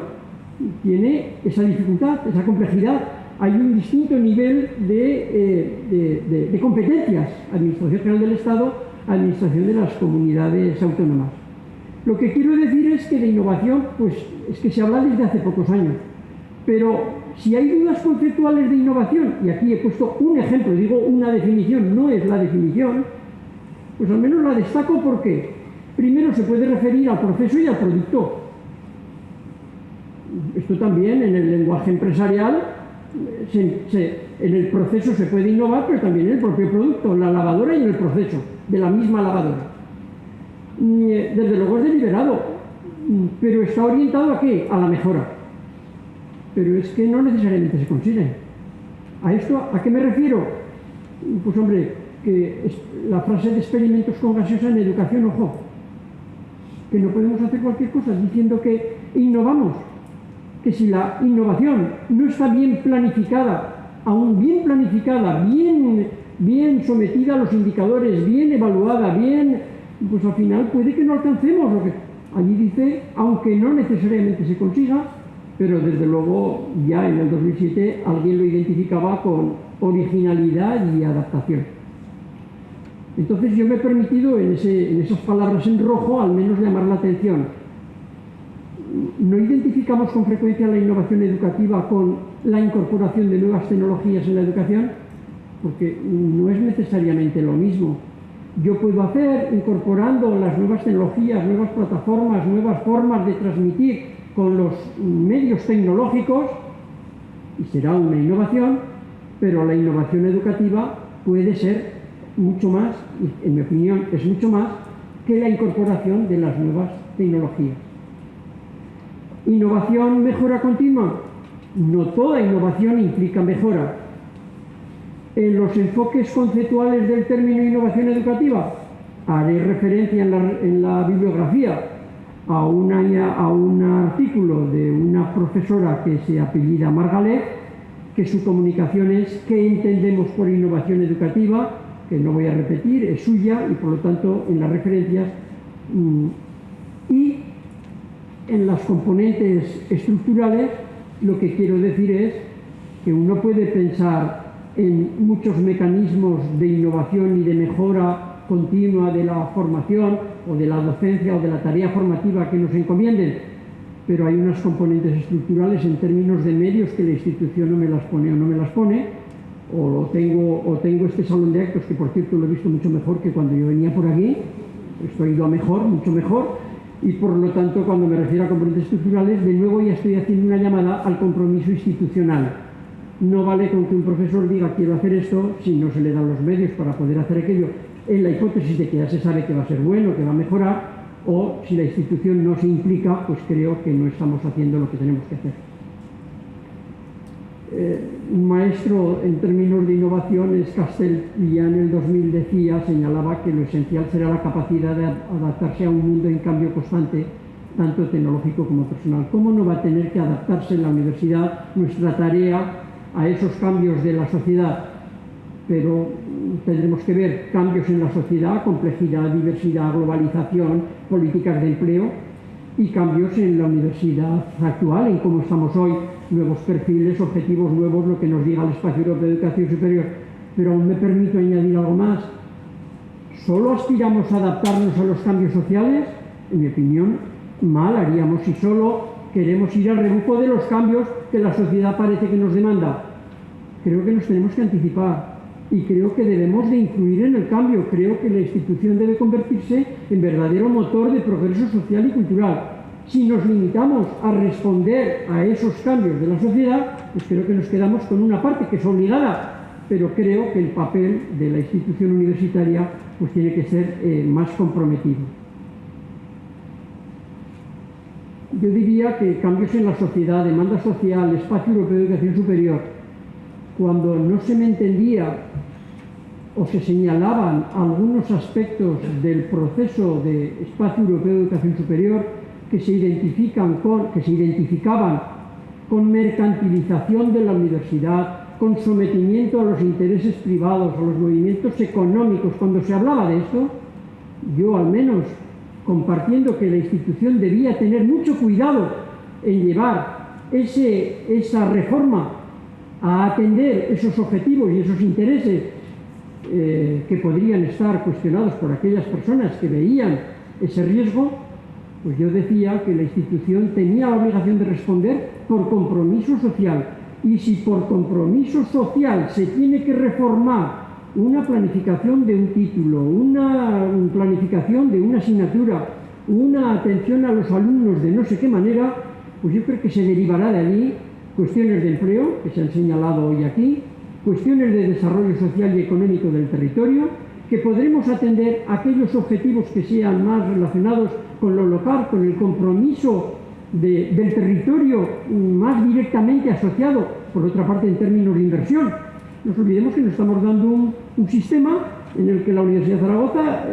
tiene esa dificultad, esa complejidad. Hay un distinto nivel de competencias: Administración General del Estado, Administración de las comunidades autónomas. Lo que quiero decir es que de innovación, pues es que se habla desde hace pocos años, pero si hay dudas conceptuales de innovación, y aquí he puesto un ejemplo, digo una definición, no es la definición, pues al menos la destaco porque primero se puede referir al proceso y al producto. Esto también en el lenguaje empresarial, en el proceso se puede innovar, pero también en el propio producto, en la lavadora y en el proceso de la misma lavadora. Desde luego es deliberado, pero está orientado ¿a qué? A la mejora. Pero es que no necesariamente se consigue. ¿A esto a qué me refiero? Pues hombre, que la frase de experimentos con gaseosa en educación, ojo, que no podemos hacer cualquier cosa diciendo que innovamos, que si la innovación no está bien planificada, aún bien planificada, bien sometida a los indicadores, bien evaluada, pues al final puede que no alcancemos lo que allí dice, aunque no necesariamente se consiga, pero desde luego ya en el 2007 alguien lo identificaba con originalidad y adaptación. Entonces yo me he permitido en esas palabras en rojo al menos llamar la atención. No identificamos con frecuencia la innovación educativa con la incorporación de nuevas tecnologías en la educación, porque no es necesariamente lo mismo. Yo puedo hacer, incorporando las nuevas tecnologías, nuevas plataformas, nuevas formas de transmitir con los medios tecnológicos, y será una innovación, pero la innovación educativa puede ser mucho más, y en mi opinión es mucho más, que la incorporación de las nuevas tecnologías. ¿Innovación, mejora continua? No toda innovación implica mejora. En los enfoques conceptuales del término innovación educativa haré referencia en la bibliografía a un artículo de una profesora que se apellida Margalef, que su comunicación es ¿qué entendemos por innovación educativa?, que no voy a repetir, es suya y por lo tanto en las referencias y en las componentes estructurales lo que quiero decir es que uno puede pensar en muchos mecanismos de innovación y de mejora continua de la formación o de la docencia o de la tarea formativa que nos encomienden, pero hay unas componentes estructurales en términos de medios que la institución no me las pone o no me las pone, o tengo este salón de actos que por cierto lo he visto mucho mejor que cuando yo venía por aquí, esto ha ido a mejor, mucho mejor, y por lo tanto cuando me refiero a componentes estructurales de nuevo ya estoy haciendo una llamada al compromiso institucional. No vale con que un profesor diga quiero hacer esto si no se le dan los medios para poder hacer aquello en la hipótesis de que ya se sabe que va a ser bueno, que va a mejorar, o si la institución no se implica, pues creo que no estamos haciendo lo que tenemos que hacer. Un maestro en términos de innovación es Castell, y ya en el 2000 señalaba que lo esencial será la capacidad de adaptarse a un mundo en cambio constante, tanto tecnológico como personal. ¿Cómo no va a tener que adaptarse en la universidad nuestra tarea a esos cambios de la sociedad? Pero tendremos que ver cambios en la sociedad, complejidad, diversidad, globalización, políticas de empleo y cambios en la universidad actual, en cómo estamos hoy, nuevos perfiles, objetivos nuevos, lo que nos diga el Espacio Europeo de Educación Superior. Pero aún me permito añadir algo más. ¿Solo aspiramos a adaptarnos a los cambios sociales? En mi opinión, mal haríamos si solo queremos ir al rebufo de los cambios que la sociedad parece que nos demanda. Creo que nos tenemos que anticipar y creo que debemos de influir en el cambio. Creo que la institución debe convertirse en verdadero motor de progreso social y cultural. Si nos limitamos a responder a esos cambios de la sociedad, pues creo que nos quedamos con una parte que es obligada, pero creo que el papel de la institución universitaria pues tiene que ser más comprometido. Yo diría que cambios en la sociedad, demanda social, Espacio Europeo de Educación Superior, cuando no se me entendía o se señalaban algunos aspectos del proceso de Espacio Europeo de Educación Superior que se identificaban con mercantilización de la universidad, con sometimiento a los intereses privados, a los movimientos económicos. Cuando se hablaba de esto, yo al menos, compartiendo que la institución debía tener mucho cuidado en llevar esa reforma a atender esos objetivos y esos intereses que podrían estar cuestionados por aquellas personas que veían ese riesgo, pues yo decía que la institución tenía la obligación de responder por compromiso social. Y si por compromiso social se tiene que reformar una planificación de un título, una planificación de una asignatura, una atención a los alumnos de no sé qué manera, pues yo creo que se derivará de allí cuestiones de empleo, que se han señalado hoy aquí, cuestiones de desarrollo social y económico del territorio, que podremos atender aquellos objetivos que sean más relacionados con lo local, con el compromiso del territorio más directamente asociado, por otra parte en términos de inversión. No nos olvidemos que nos estamos dando un sistema en el que la Universidad de Zaragoza,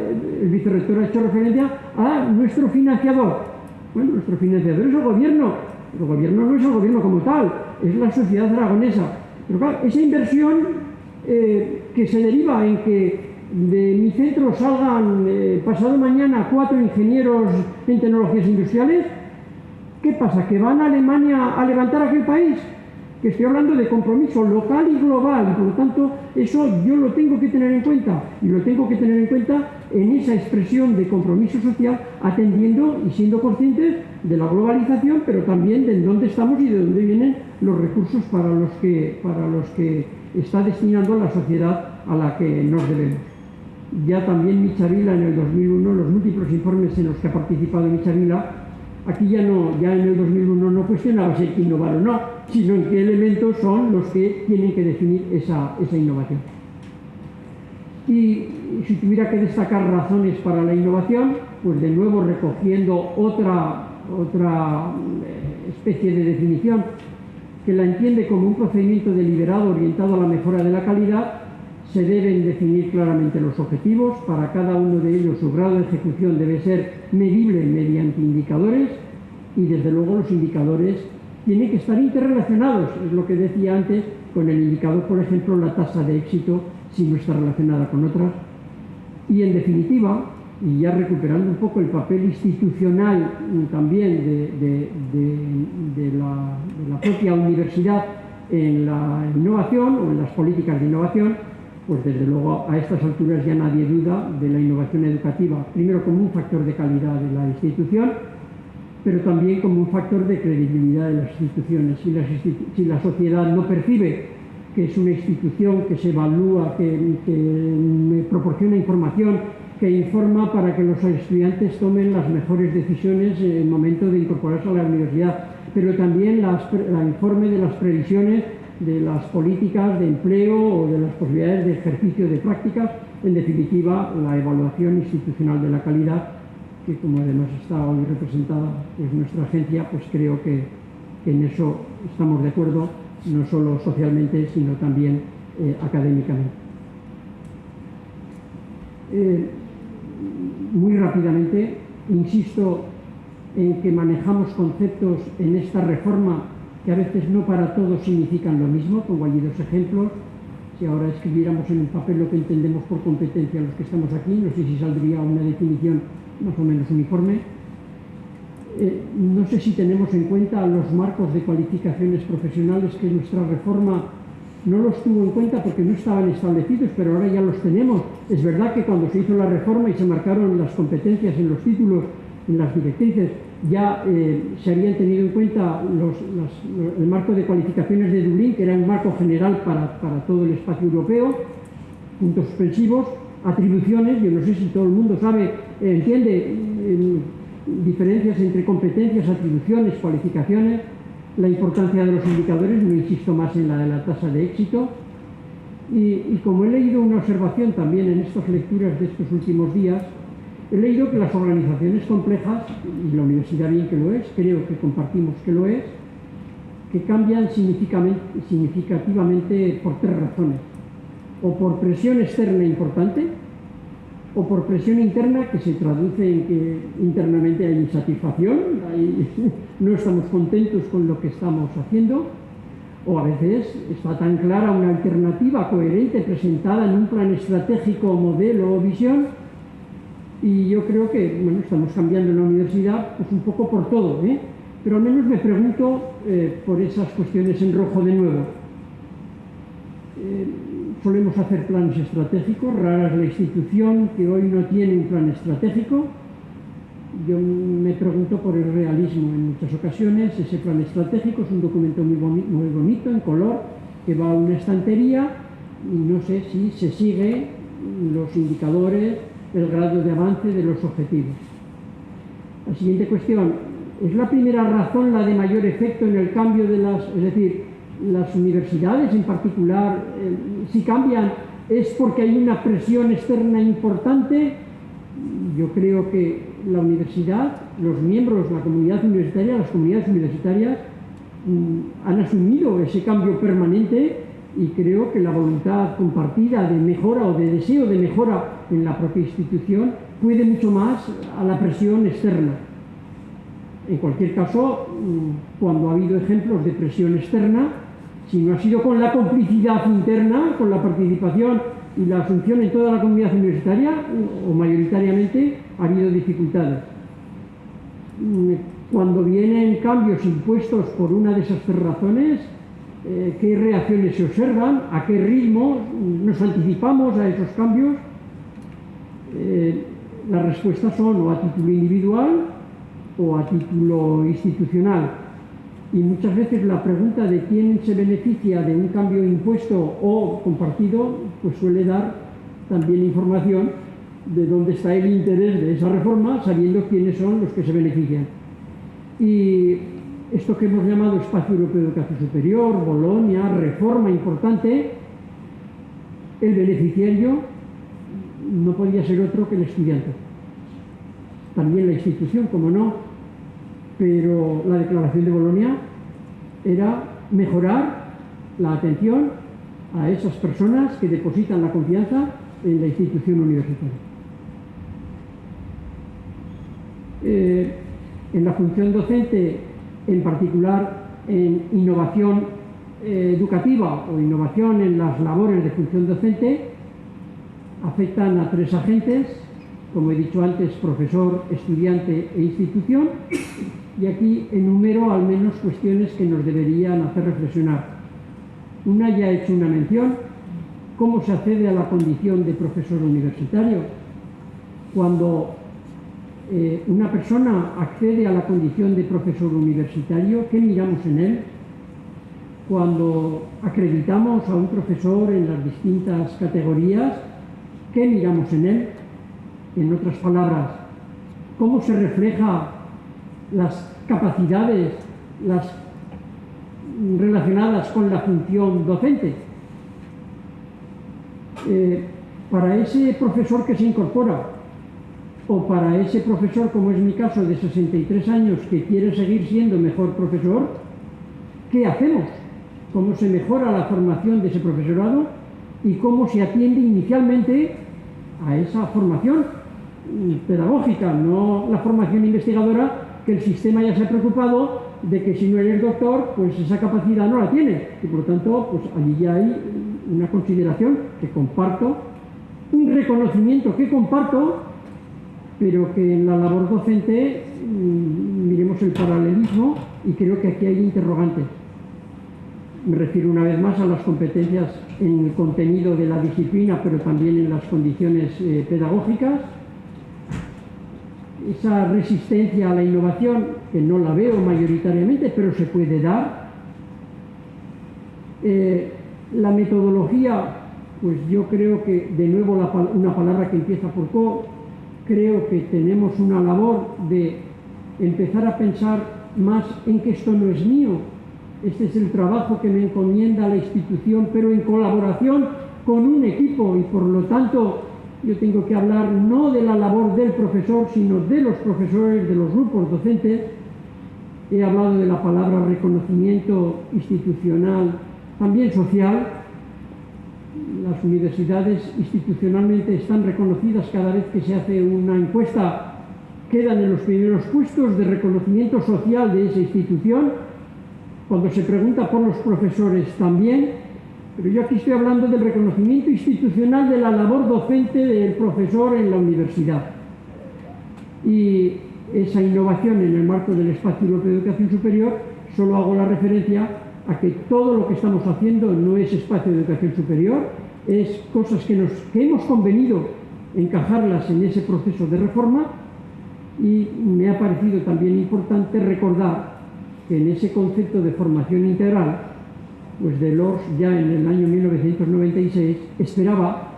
el vicerrector ha hecho referencia a nuestro financiador. Bueno, nuestro financiador es el gobierno no es el gobierno como tal, es la sociedad aragonesa. Pero claro, esa inversión que se deriva en que de mi centro salgan pasado mañana 4 ingenieros en tecnologías industriales, ¿qué pasa? ¿Que van a Alemania a levantar aquel país? Que estoy hablando de compromiso local y global, y por lo tanto eso yo lo tengo que tener en cuenta, y lo tengo que tener en cuenta en esa expresión de compromiso social, atendiendo y siendo conscientes de la globalización, pero también de dónde estamos y de dónde vienen los recursos para los que está destinando la sociedad a la que nos debemos. Ya también Michavila en el 2001, los múltiples informes en los que ha participado Michavila, aquí ya en el 2001 no cuestionaba si hay que innovar o no, sino en qué elementos son los que tienen que definir esa innovación. Y si tuviera que destacar razones para la innovación, pues de nuevo recogiendo otra especie de definición que la entiende como un procedimiento deliberado orientado a la mejora de la calidad, se deben definir claramente los objetivos. Para cada uno de ellos su grado de ejecución debe ser medible mediante indicadores y desde luego los indicadores tienen que estar interrelacionados, es lo que decía antes, con el indicador, por ejemplo, la tasa de éxito, si no está relacionada con otras. Y en definitiva, y ya recuperando un poco el papel institucional también de la propia universidad en la innovación o en las políticas de innovación, pues desde luego a estas alturas ya nadie duda de la innovación educativa, primero como un factor de calidad de la institución, pero también como un factor de credibilidad de las instituciones. Si la sociedad no percibe que es una institución que se evalúa, que proporciona información, que informa para que los estudiantes tomen las mejores decisiones en el momento de incorporarse a la universidad, pero también la informe de las previsiones de las políticas de empleo o de las posibilidades de ejercicio de prácticas, en definitiva la evaluación institucional de la calidad, que como además está hoy representada pues nuestra agencia, pues creo que en eso estamos de acuerdo, no solo socialmente, sino también académicamente. Muy rápidamente, insisto en que manejamos conceptos en esta reforma que a veces no para todos significan lo mismo. Pongo allí dos ejemplos. Si ahora escribiéramos en un papel lo que entendemos por competencia los que estamos aquí, no sé si saldría una definición más o menos uniforme. No sé si tenemos en cuenta los marcos de cualificaciones profesionales, que nuestra reforma no los tuvo en cuenta porque no estaban establecidos, pero ahora ya los tenemos. Es verdad que cuando se hizo la reforma y se marcaron las competencias en los títulos, en las directrices, ya se habían tenido en cuenta el marco de cualificaciones de Dublín, que era un marco general para todo el espacio europeo, puntos suspensivos, atribuciones. Yo no sé si todo el mundo entiende diferencias entre competencias, atribuciones, cualificaciones, la importancia de los indicadores. No insisto más en la de la tasa de éxito. Y como he leído una observación también en estas lecturas de estos últimos días, he leído que las organizaciones complejas, y la universidad bien que lo es, creo que compartimos que lo es, que cambian significativamente por tres razones: o por presión externa importante, o por presión interna que se traduce en que internamente hay insatisfacción, no estamos contentos con lo que estamos haciendo, o a veces está tan clara una alternativa coherente presentada en un plan estratégico, modelo o visión. Y yo creo que estamos cambiando en la universidad pues un poco por todo, pero al menos me pregunto por esas cuestiones en rojo de nuevo. Solemos hacer planes estratégicos, rara es la institución que hoy no tiene un plan estratégico. Yo me pregunto por el realismo en muchas ocasiones. Ese plan estratégico es un documento muy bonito, en color, que va a una estantería y no sé si se sigue los indicadores, el grado de avance de los objetivos. La siguiente cuestión: ¿es la primera razón la de mayor efecto en el cambio es decir, las universidades en particular, si cambian, es porque hay una presión externa importante? Yo creo que la universidad, los miembros, la comunidad universitaria, las comunidades universitarias han asumido ese cambio permanente, y creo que la voluntad compartida de mejora o de deseo de mejora en la propia institución puede mucho más a la presión externa. En cualquier caso, cuando ha habido ejemplos de presión externa, si no ha sido con la complicidad interna, con la participación y la asunción en toda la comunidad universitaria, o mayoritariamente, ha habido dificultades. Cuando vienen cambios impuestos por una de esas tres razones, ¿qué reacciones se observan? ¿A qué ritmo nos anticipamos a esos cambios? Las respuestas son o a título individual o a título institucional. Y muchas veces la pregunta de quién se beneficia de un cambio impuesto o compartido, pues suele dar también información de dónde está el interés de esa reforma, sabiendo quiénes son los que se benefician. Y esto que hemos llamado Espacio Europeo de Educación Superior, Bolonia, reforma importante, el beneficiario no podía ser otro que el estudiante. También la institución, como no, pero la declaración de Bolonia era mejorar la atención a esas personas que depositan la confianza en la institución universitaria. En la función docente, en particular en innovación educativa o innovación en las labores de función docente, afectan a 3 agentes, como he dicho antes, profesor, estudiante e institución, y aquí enumero al menos cuestiones que nos deberían hacer reflexionar. Una ya he hecho una mención: ¿cómo se accede a la condición de profesor universitario? Cuando una persona accede a la condición de profesor universitario, ¿qué miramos en él? Cuando acreditamos a un profesor en las distintas categorías, ¿qué miramos en él? En otras palabras, ¿cómo se refleja las capacidades relacionadas con la función docente? Para ese profesor que se incorpora, o para ese profesor, como es mi caso, de 63 años, que quiere seguir siendo mejor profesor, ¿qué hacemos? ¿Cómo se mejora la formación de ese profesorado y cómo se atiende inicialmente a esa formación pedagógica, no la formación investigadora, que el sistema ya se ha preocupado de que si no eres doctor, pues esa capacidad no la tienes, y por lo tanto, pues allí ya hay una consideración que comparto, un reconocimiento que comparto, pero que en la labor docente miremos el paralelismo, y creo que aquí hay interrogantes. Me refiero una vez más a las competencias en el contenido de la disciplina, pero también en las condiciones pedagógicas. Esa resistencia a la innovación, que no la veo mayoritariamente, pero se puede dar. La metodología, pues yo creo que, de nuevo, una palabra que empieza por co, creo que tenemos una labor de empezar a pensar más en que esto no es mío. Este es el trabajo que me encomienda la institución, pero en colaboración con un equipo, y por lo tanto yo tengo que hablar no de la labor del profesor, sino de los profesores, de los grupos docentes. He hablado de la palabra reconocimiento institucional, también social. Las universidades institucionalmente están reconocidas. Cada vez que se hace una encuesta quedan en los primeros puestos de reconocimiento social de esa institución. Cuando se pregunta por los profesores también. Pero yo aquí estoy hablando del reconocimiento institucional de la labor docente del profesor en la universidad. Y esa innovación en el marco del Espacio Europeo de Educación Superior, solo hago la referencia a que todo lo que estamos haciendo no es espacio de educación superior, es cosas que hemos convenido encajarlas en ese proceso de reforma, y me ha parecido también importante recordar que en ese concepto de formación integral, pues Delors ya en el año 1996 esperaba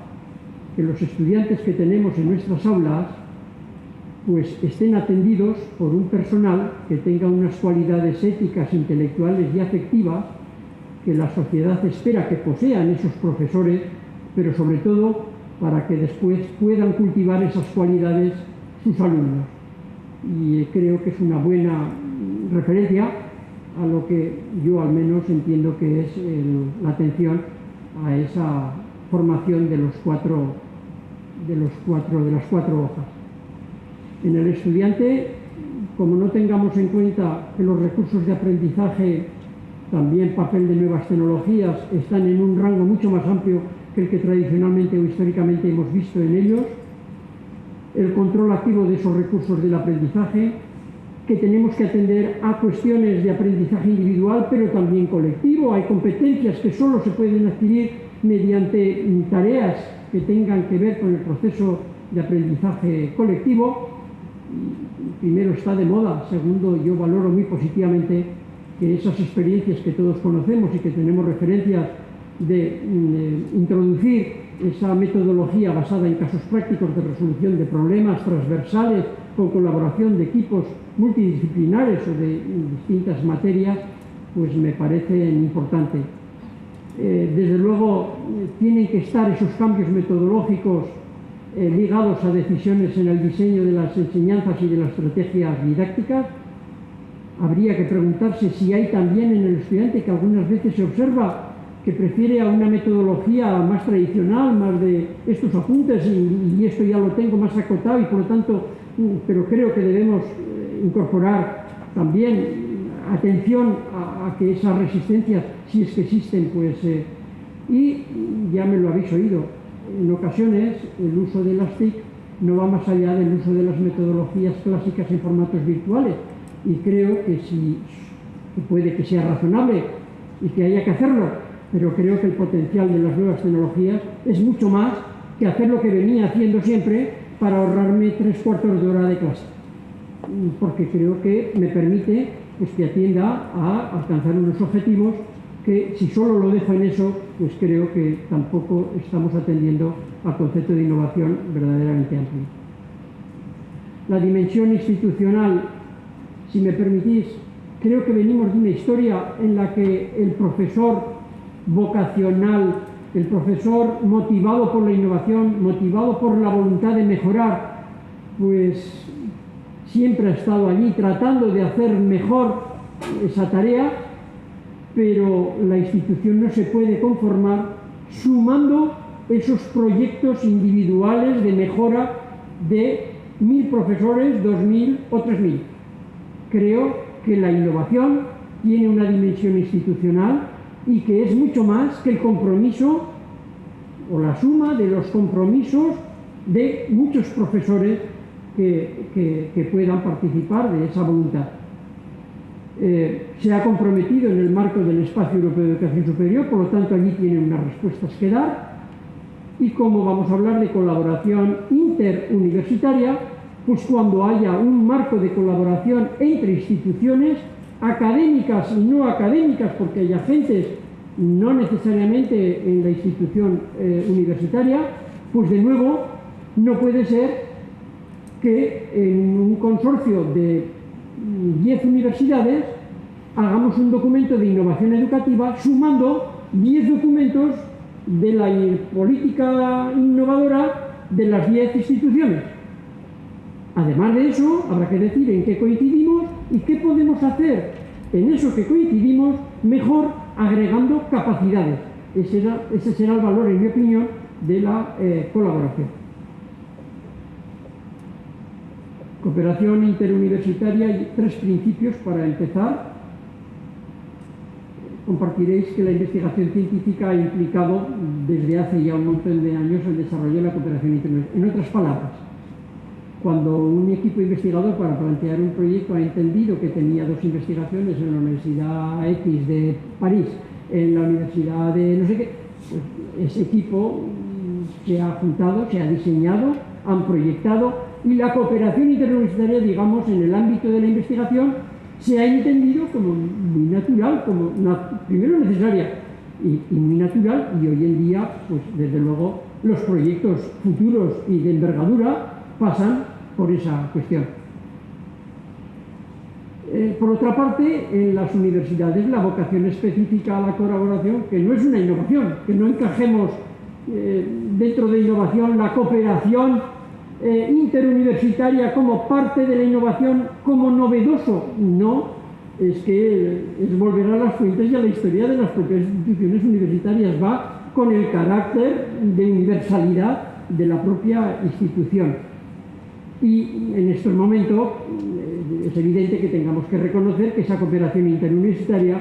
que los estudiantes que tenemos en nuestras aulas pues estén atendidos por un personal que tenga unas cualidades éticas, intelectuales y afectivas que la sociedad espera que posean esos profesores, pero sobre todo para que después puedan cultivar esas cualidades sus alumnos. Y creo que es una buena referencia a lo que yo al menos entiendo que es la atención a esa formación de las cuatro hojas. En el estudiante, como no tengamos en cuenta que los recursos de aprendizaje, también papel de nuevas tecnologías, están en un rango mucho más amplio que el que tradicionalmente o históricamente hemos visto en ellos, el control activo de esos recursos del aprendizaje, que tenemos que atender a cuestiones de aprendizaje individual, pero también colectivo. Hay competencias que solo se pueden adquirir mediante tareas que tengan que ver con el proceso de aprendizaje colectivo. Primero, está de moda. Segundo, yo valoro muy positivamente que esas experiencias que todos conocemos y que tenemos referencias de introducir esa metodología basada en casos prácticos de resolución de problemas transversales con colaboración de equipos multidisciplinares o de distintas materias, pues me parecen importantes. Desde luego tienen que estar esos cambios metodológicos ligados a decisiones en el diseño de las enseñanzas y de las estrategias didácticas. Habría que preguntarse si hay también en el estudiante, que algunas veces se observa que prefiere a una metodología más tradicional, más de estos apuntes y esto ya lo tengo más acotado y por lo tanto, pero creo que debemos incorporar también atención a que esas resistencias, si es que existen, pues, y ya me lo habéis oído, en ocasiones el uso de las TIC no va más allá del uso de las metodologías clásicas en formatos virtuales y creo que sí, que puede que sea razonable y que haya que hacerlo, pero creo que el potencial de las nuevas tecnologías es mucho más que hacer lo que venía haciendo siempre para ahorrarme 3/4 de hora de clase, porque creo que me permite pues, que atienda a alcanzar unos objetivos que si solo lo dejo en eso, pues creo que tampoco estamos atendiendo al concepto de innovación verdaderamente amplio. La dimensión institucional, si me permitís, creo que venimos de una historia en la que el profesor vocacional, el profesor motivado por la innovación, motivado por la voluntad de mejorar, pues siempre ha estado allí tratando de hacer mejor esa tarea, pero la institución no se puede conformar sumando esos proyectos individuales de mejora de 1000 profesores, 2000 o 3000. Creo que la innovación tiene una dimensión institucional y que es mucho más que el compromiso o la suma de los compromisos de muchos profesores que puedan participar de esa voluntad. Se ha comprometido en el marco del Espacio Europeo de Educación Superior, por lo tanto allí tiene unas respuestas que dar. Y como vamos a hablar de colaboración interuniversitaria, pues cuando haya un marco de colaboración entre instituciones académicas y no académicas, porque hay agentes no necesariamente en la institución universitaria, pues de nuevo no puede ser que en un consorcio de 10 universidades hagamos un documento de innovación educativa sumando 10 documentos de la política innovadora de las 10 instituciones. Además de eso, habrá que decir en qué coincidimos y qué podemos hacer en eso que coincidimos mejor agregando capacidades. Ese será el valor, en mi opinión, de la colaboración. Cooperación interuniversitaria y 3 principios para empezar. Compartiréis que la investigación científica ha implicado desde hace ya un montón de años el desarrollo de la cooperación interuniversitaria. En otras palabras, cuando un equipo investigador para plantear un proyecto ha entendido que tenía 2 investigaciones en la Universidad X de París, en la Universidad de no sé qué, pues ese equipo se ha juntado, se ha diseñado, han proyectado y la cooperación interuniversitaria, digamos, en el ámbito de la investigación se ha entendido como muy natural, como primero necesaria y muy natural, y hoy en día, pues desde luego, los proyectos futuros y de envergadura pasan por esa cuestión. Por otra parte, en las universidades la vocación específica a la colaboración, que no es una innovación, que no encajemos dentro de innovación la cooperación interuniversitaria como parte de la innovación, como novedoso. No, es que es volver a las fuentes y a la historia de las propias instituciones universitarias, va con el carácter de universalidad de la propia institución. Y en estos momentos es evidente que tengamos que reconocer que esa cooperación interuniversitaria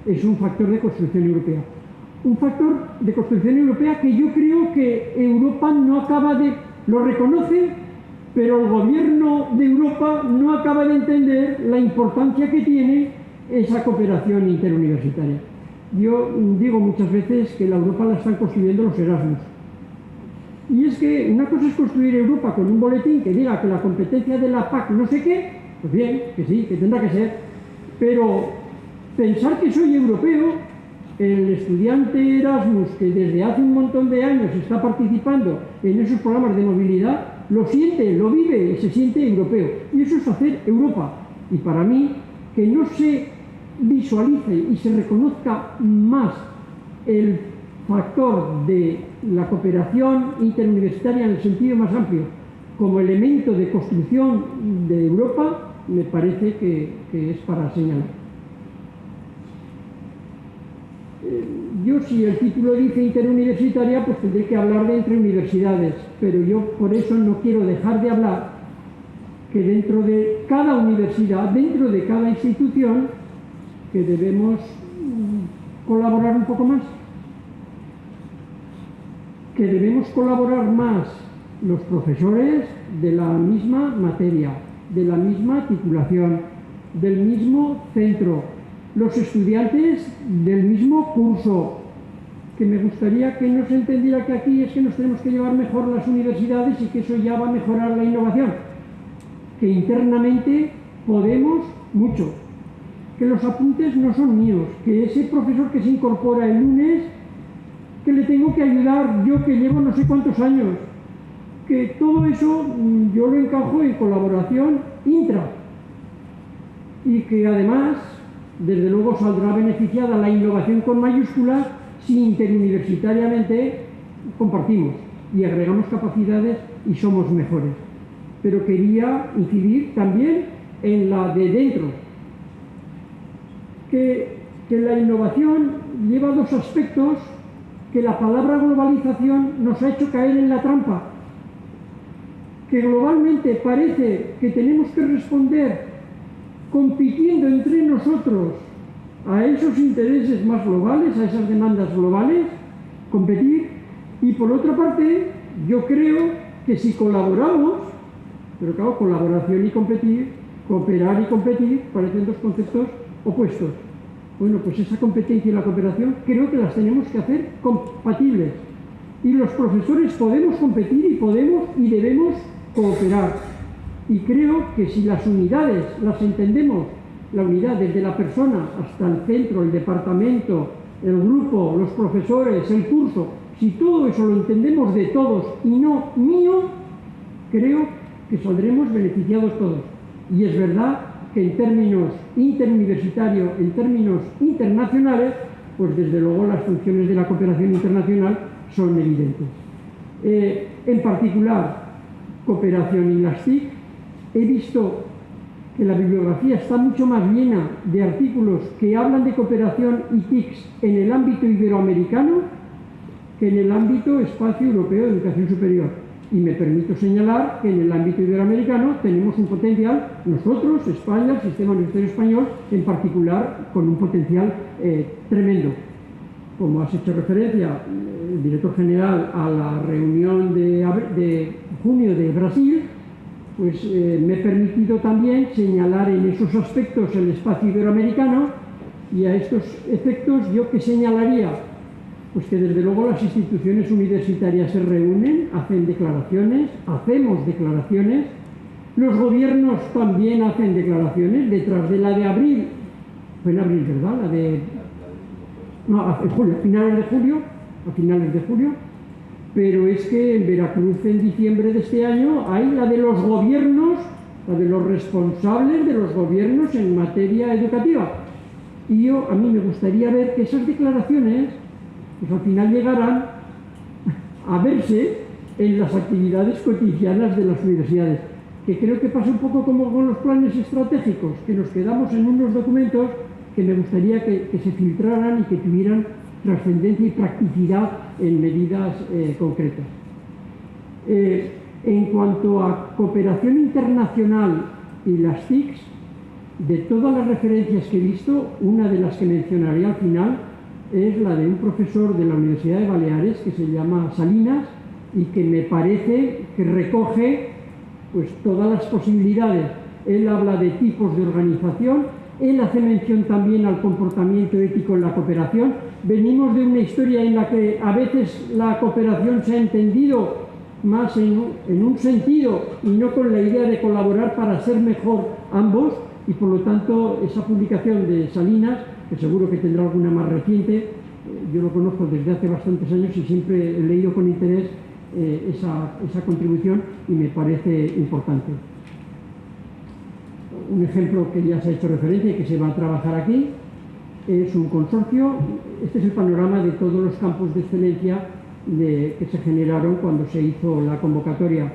es un factor de construcción europea. Un factor de construcción europea que yo creo que Europa no acaba de... Lo reconoce, pero el gobierno de Europa no acaba de entender la importancia que tiene esa cooperación interuniversitaria. Yo digo muchas veces que la Europa la están construyendo los Erasmus. Y es que una cosa es construir Europa con un boletín que diga que la competencia de la PAC no sé qué, pues bien, que sí, que tendrá que ser, pero pensar que soy europeo, el estudiante Erasmus que desde hace un montón de años está participando en esos programas de movilidad, lo siente, lo vive y se siente europeo. Y eso es hacer Europa. Y para mí, que no se visualice y se reconozca más el factor de la cooperación interuniversitaria en el sentido más amplio como elemento de construcción de Europa, me parece que es para señalar. yo si el título dice interuniversitaria, pues tendré que hablar de entre universidades, pero yo por eso no quiero dejar de hablar que dentro de cada universidad, dentro de cada institución, que debemos colaborar un poco más, que debemos colaborar más los profesores de la misma materia, de la misma titulación, del mismo centro, los estudiantes del mismo curso, que me gustaría que no se entendiera que aquí es que nos tenemos que llevar mejor las universidades y que eso ya va a mejorar la innovación, que internamente podemos mucho, que los apuntes no son míos, que ese profesor que se incorpora el lunes, que le tengo que ayudar yo que llevo no sé cuántos años, que todo eso yo lo encajo en colaboración intra y que además desde luego saldrá beneficiada la innovación con mayúsculas si interuniversitariamente compartimos y agregamos capacidades y somos mejores. Pero quería incidir también en la de dentro, que la innovación lleva dos aspectos que la palabra globalización nos ha hecho caer en la trampa, que globalmente parece que tenemos que responder compitiendo entre nosotros a esos intereses más globales, a esas demandas globales, competir, y por otra parte, yo creo que si colaboramos, pero claro, colaboración y competir, cooperar y competir, parecen dos conceptos opuestos. Bueno, pues esa competencia y la cooperación creo que las tenemos que hacer compatibles. Y los profesores podemos competir y podemos y debemos cooperar. Y creo que si las unidades las entendemos, la unidad desde la persona hasta el centro, el departamento, el grupo, los profesores, el curso, si todo eso lo entendemos de todos y no mío, creo que saldremos beneficiados todos. Y es verdad que en términos interuniversitarios, en términos internacionales, pues desde luego las funciones de la cooperación internacional son evidentes. En particular, cooperación y las TIC, he visto que la bibliografía está mucho más llena de artículos que hablan de cooperación y TICs en el ámbito iberoamericano que en el ámbito espacio europeo de educación superior. Y me permito señalar que en el ámbito iberoamericano tenemos un potencial, nosotros, España, el sistema universitario español, en particular, con un potencial tremendo. Como has hecho referencia, el director general, a la reunión de junio de Brasil, pues me he permitido también señalar en esos aspectos el espacio iberoamericano, y a estos efectos yo que señalaría, pues que desde luego las instituciones universitarias se reúnen, hacen declaraciones, hacemos declaraciones, los gobiernos también hacen declaraciones, detrás de la de abril, fue en abril, ¿verdad? La de... no, en julio, a finales de julio, pero es que en Veracruz en diciembre de este año hay la de los gobiernos, la de los responsables de los gobiernos en materia educativa. Y a mí me gustaría ver que esas declaraciones pues al final llegarán a verse en las actividades cotidianas de las universidades, que creo que pasa un poco como con los planes estratégicos, que nos quedamos en unos documentos que me gustaría que se filtraran y que tuvieran trascendencia y practicidad en medidas concretas. En cuanto a cooperación internacional y las TICs, de todas las referencias que he visto, una de las que mencionaré al final es la de un profesor de la Universidad de Baleares que se llama Salinas y que me parece que recoge pues todas las posibilidades. Él habla de tipos de organización, él hace mención también al comportamiento ético en la cooperación. Venimos de una historia en la que a veces la cooperación se ha entendido más en un sentido y no con la idea de colaborar para ser mejor ambos, y por lo tanto esa publicación de Salinas, que seguro que tendrá alguna más reciente, yo lo conozco desde hace bastantes años y siempre he leído con interés esa contribución y me parece importante. Un ejemplo que ya se ha hecho referencia y que se va a trabajar aquí es un consorcio. Este es el panorama de todos los campos de excelencia que se generaron cuando se hizo la convocatoria.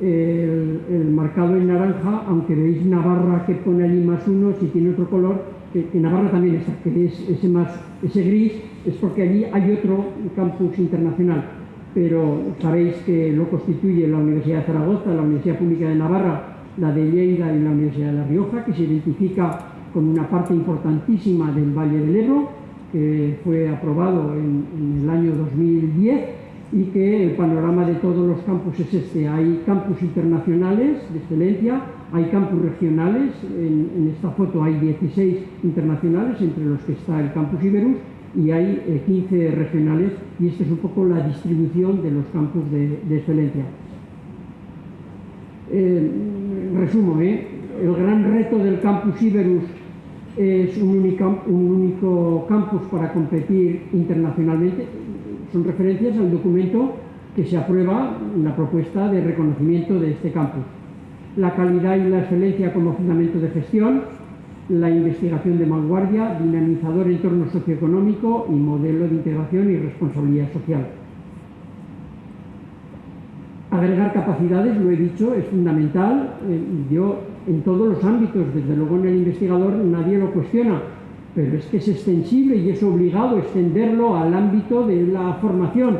El marcado en naranja, aunque veis Navarra que pone allí +1, si tiene otro color, que Navarra también está, que es ese gris, es porque allí hay otro campus internacional. Pero sabéis que lo constituye la Universidad de Zaragoza, la Universidad Pública de Navarra, la de Lleida y la Universidad de La Rioja, que se identifica con una parte importantísima del Valle del Ebro, que fue aprobado en el año 2010, y que el panorama de todos los campus es este. Hay campus internacionales de excelencia, hay campus regionales, en esta foto hay 16 internacionales, entre los que está el campus Iberus, y hay 15 regionales, y esta es un poco la distribución de los campus de excelencia. Resumo, el gran reto del campus Iberus es un único campus para competir internacionalmente. Son referencias al documento que se aprueba en la propuesta de reconocimiento de este campus. La calidad y la excelencia como fundamento de gestión, la investigación de vanguardia, dinamizador entorno socioeconómico y modelo de integración y responsabilidad social. Agregar capacidades, lo he dicho, es fundamental. Yo, en todos los ámbitos, desde luego en el investigador nadie lo cuestiona, pero es que es extensible y es obligado extenderlo al ámbito de la formación,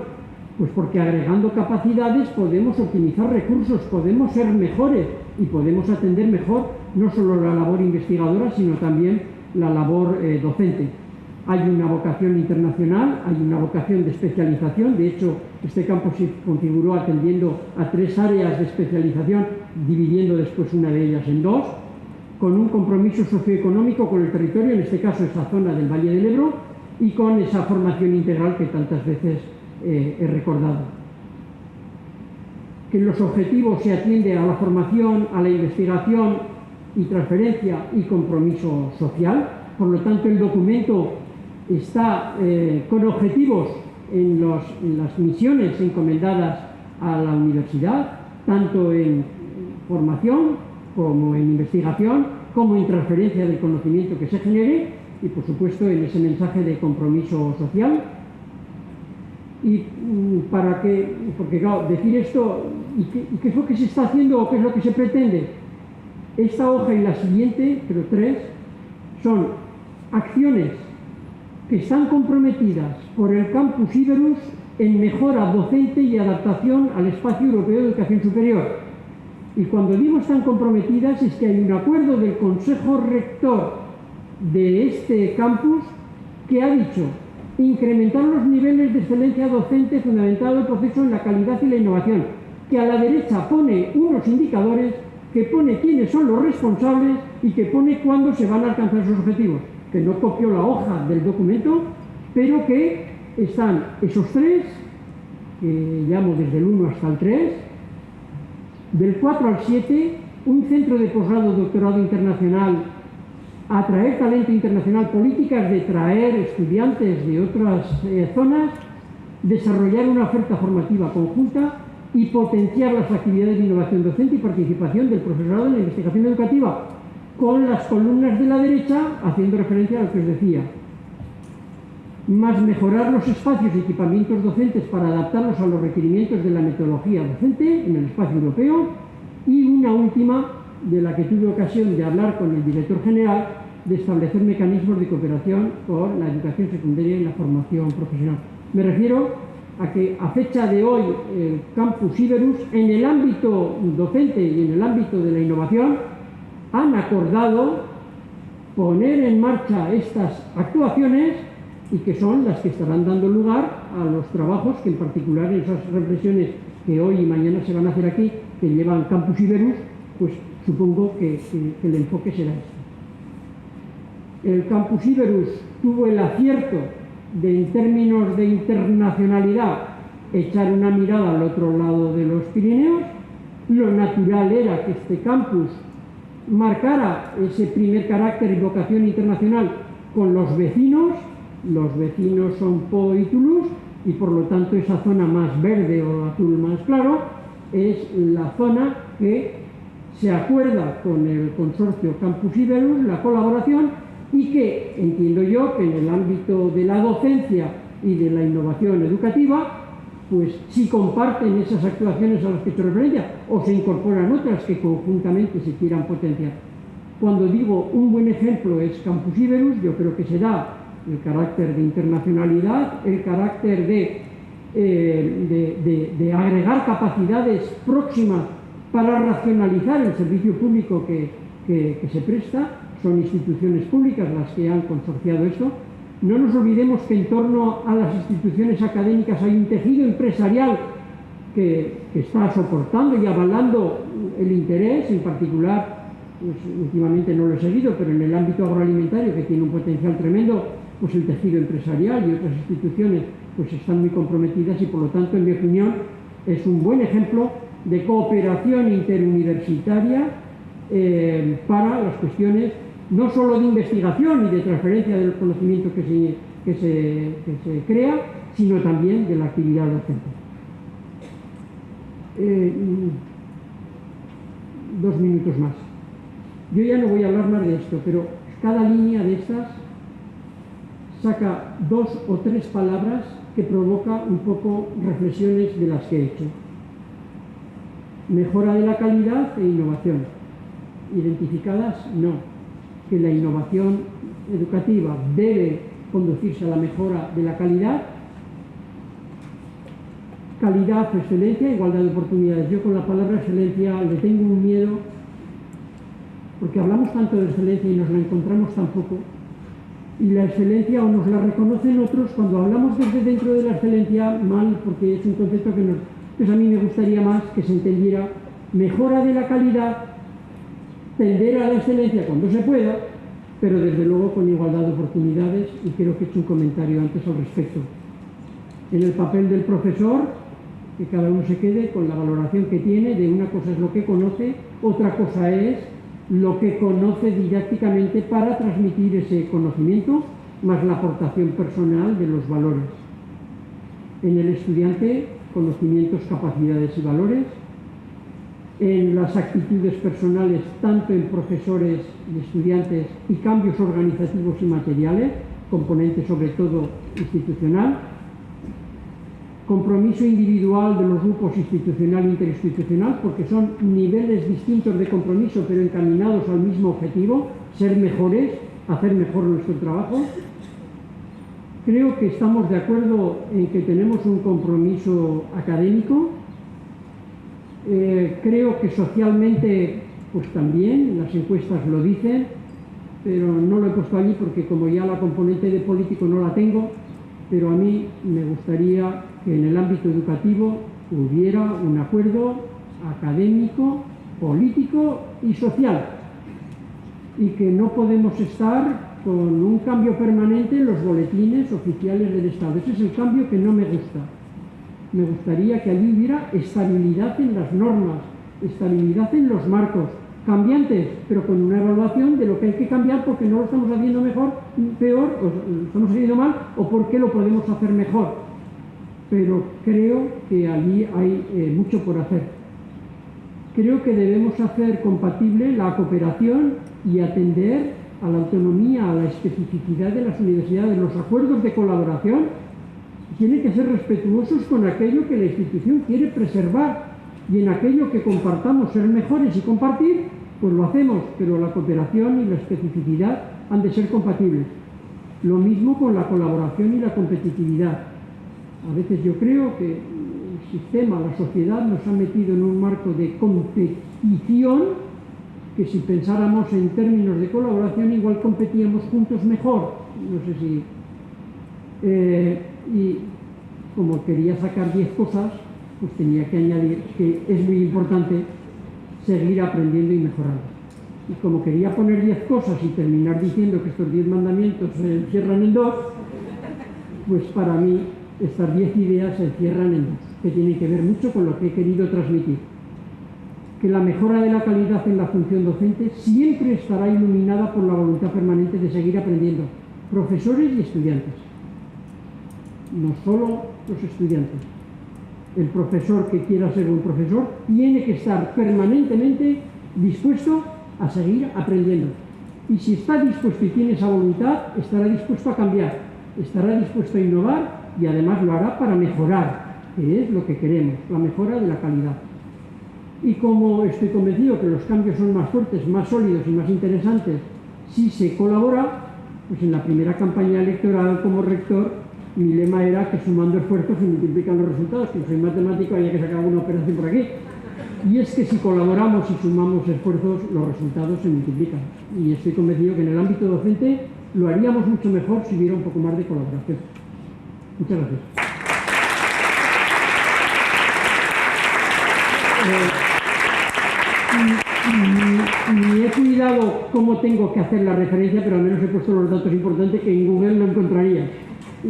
pues porque agregando capacidades podemos optimizar recursos, podemos ser mejores y podemos atender mejor no solo la labor investigadora, sino también la labor docente. Hay una vocación internacional, hay una vocación de especialización. De hecho, este campus se configuró atendiendo a 3 áreas de especialización, dividiendo después una de ellas en 2, con un compromiso socioeconómico con el territorio, en este caso esa zona del Valle del Ebro, y con esa formación integral que tantas veces he recordado. Que en los objetivos se atiende a la formación, a la investigación y transferencia y compromiso social. Por lo tanto, el documento está con objetivos en las misiones encomendadas a la universidad, tanto en formación como en investigación, como en transferencia del conocimiento que se genere y, por supuesto, en ese mensaje de compromiso social. Y porque claro, decir esto, ¿y qué es lo que se está haciendo o qué es lo que se pretende? Esta hoja y la siguiente, pero 3, son acciones que están comprometidas por el campus Iberus en mejora docente y adaptación al espacio europeo de educación superior. Y cuando digo están comprometidas es que hay un acuerdo del Consejo Rector de este campus que ha dicho incrementar los niveles de excelencia docente fundamentado el proceso en la calidad y la innovación, que a la derecha pone unos indicadores, que pone quiénes son los responsables y que pone cuándo se van a alcanzar esos objetivos, que no copió la hoja del documento, pero que están esos 3, que llamo desde el 1 hasta el 3, del 4 al 7, un centro de posgrado doctorado internacional, atraer talento internacional, políticas de traer estudiantes de otras zonas, desarrollar una oferta formativa conjunta y potenciar las actividades de innovación docente y participación del profesorado en la investigación educativa, con las columnas de la derecha haciendo referencia a lo que os decía. Más mejorar los espacios y equipamientos docentes para adaptarlos a los requerimientos de la metodología docente en el espacio europeo. Y una última, de la que tuve ocasión de hablar con el director general, de establecer mecanismos de cooperación con la educación secundaria y la formación profesional. Me refiero a que a fecha de hoy el campus Iberus, en el ámbito docente y en el ámbito de la innovación, han acordado poner en marcha estas actuaciones y que son las que estarán dando lugar a los trabajos que en particular en esas reflexiones que hoy y mañana se van a hacer aquí, que llevan Campus Iberus, pues supongo que el enfoque será este. El Campus Iberus tuvo el acierto de, en términos de internacionalidad, echar una mirada al otro lado de los Pirineos. Lo natural era que este campus marcara ese primer carácter y vocación internacional con los vecinos. Los vecinos son Pau y Toulouse, y por lo tanto esa zona más verde o azul más claro es la zona que se acuerda con el consorcio Campus Iberus, la colaboración, y que entiendo yo que en el ámbito de la docencia y de la innovación educativa, pues sí comparten esas actuaciones a las que he hecho referencia o se incorporan otras que conjuntamente se quieran potenciar. Cuando digo un buen ejemplo es Campus Iberus, yo creo que se da el carácter de internacionalidad, el carácter de agregar capacidades próximas para racionalizar el servicio público que se presta. Son instituciones públicas las que han consorciado esto. No nos olvidemos que en torno a las instituciones académicas hay un tejido empresarial que está soportando y avalando el interés, en particular, pues, últimamente no lo he seguido, pero en el ámbito agroalimentario, que tiene un potencial tremendo, pues el tejido empresarial y otras instituciones pues están muy comprometidas y, por lo tanto, en mi opinión, es un buen ejemplo de cooperación interuniversitaria para las cuestiones no solo de investigación y de transferencia del conocimiento que se crea, sino también de la actividad docente. 2 minutos más. Yo ya no voy a hablar más de esto, pero cada línea de estas saca 2 o 3 palabras que provoca un poco reflexiones de las que he hecho. Mejora de la calidad e innovación. Identificadas, no. Que la innovación educativa debe conducirse a la mejora de la calidad. Calidad, excelencia, igualdad de oportunidades. Yo con la palabra excelencia le tengo un miedo, porque hablamos tanto de excelencia y nos la encontramos tan poco. Y la excelencia o nos la reconocen otros cuando hablamos desde dentro de la excelencia mal, porque es un concepto que nos... Pues a mí me gustaría más que se entendiera mejora de la calidad, tender a la excelencia cuando se pueda, pero desde luego con igualdad de oportunidades, y creo que he hecho un comentario antes al respecto. En el papel del profesor, que cada uno se quede con la valoración que tiene, de una cosa es lo que conoce, otra cosa es lo que conoce didácticamente para transmitir ese conocimiento, más la aportación personal de los valores. En el estudiante, conocimientos, capacidades y valores. En las actitudes personales, tanto en profesores y estudiantes, y cambios organizativos y materiales, componente sobre todo institucional. Compromiso individual de los grupos institucional e interinstitucional, porque son niveles distintos de compromiso, pero encaminados al mismo objetivo, ser mejores, hacer mejor nuestro trabajo. Creo que estamos de acuerdo en que tenemos un compromiso académico. Creo que socialmente, pues también, las encuestas lo dicen, pero no lo he puesto allí porque como ya la componente de político no la tengo, pero a mí me gustaría que en el ámbito educativo hubiera un acuerdo académico, político y social, y que no podemos estar con un cambio permanente en los boletines oficiales del Estado. Ese es el cambio que no me gusta. Me gustaría que allí hubiera estabilidad en las normas, estabilidad en los marcos, cambiantes, pero con una evaluación de lo que hay que cambiar porque no lo estamos haciendo mejor, peor, o lo estamos haciendo mal, o porque lo podemos hacer mejor. Pero creo que allí hay mucho por hacer. Creo que debemos hacer compatible la cooperación y atender a la autonomía, a la especificidad de las universidades. Los acuerdos de colaboración tienen que ser respetuosos con aquello que la institución quiere preservar, y en aquello que compartamos ser mejores y compartir, pues lo hacemos, pero la cooperación y la especificidad han de ser compatibles. Lo mismo con la colaboración y la competitividad. A veces yo creo que el sistema, la sociedad nos ha metido en un marco de competición que si pensáramos en términos de colaboración igual competíamos juntos mejor. No sé si... y como quería sacar 10 cosas, pues tenía que añadir que es muy importante seguir aprendiendo y mejorando. Y como quería poner 10 cosas y terminar diciendo que estos 10 mandamientos se encierran en 2, pues para mí estas 10 ideas se encierran en 2, que tienen que ver mucho con lo que he querido transmitir. Que la mejora de la calidad en la función docente siempre estará iluminada por la voluntad permanente de seguir aprendiendo, profesores y estudiantes. No solo los estudiantes. El profesor que quiera ser un profesor tiene que estar permanentemente dispuesto a seguir aprendiendo. Y si está dispuesto y tiene esa voluntad, estará dispuesto a cambiar, estará dispuesto a innovar y además lo hará para mejorar, que es lo que queremos, la mejora de la calidad. y como estoy convencido que los cambios son más fuertes, más sólidos y más interesantes si se colabora, pues en la primera campaña electoral como rector mi lema era que sumando esfuerzos se multiplican los resultados, que soy matemático, había que sacar alguna operación por aquí. Y es que si colaboramos y sumamos esfuerzos, los resultados se multiplican. Y estoy convencido que en el ámbito docente lo haríamos mucho mejor si hubiera un poco más de colaboración. Muchas gracias. Ni he cuidado cómo tengo que hacer la referencia, pero al menos he puesto los datos importantes que en Google no encontraría.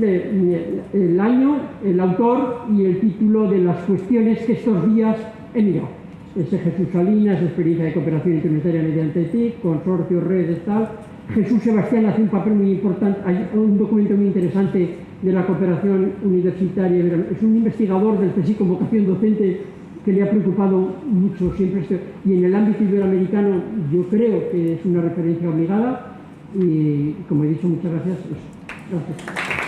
El año, el autor y el título de las cuestiones que estos días he mirado. Ese Jesús Salinas, experiencia de cooperación interuniversitaria mediante TIC, consorcio, redes, tal. Jesús Sebastián hace un papel muy importante, hay un documento muy interesante de la cooperación universitaria. Es un investigador del CSIC con vocación docente que le ha preocupado mucho siempre esto. Y en el ámbito iberoamericano yo creo que es una referencia obligada y, como he dicho, muchas gracias. Gracias.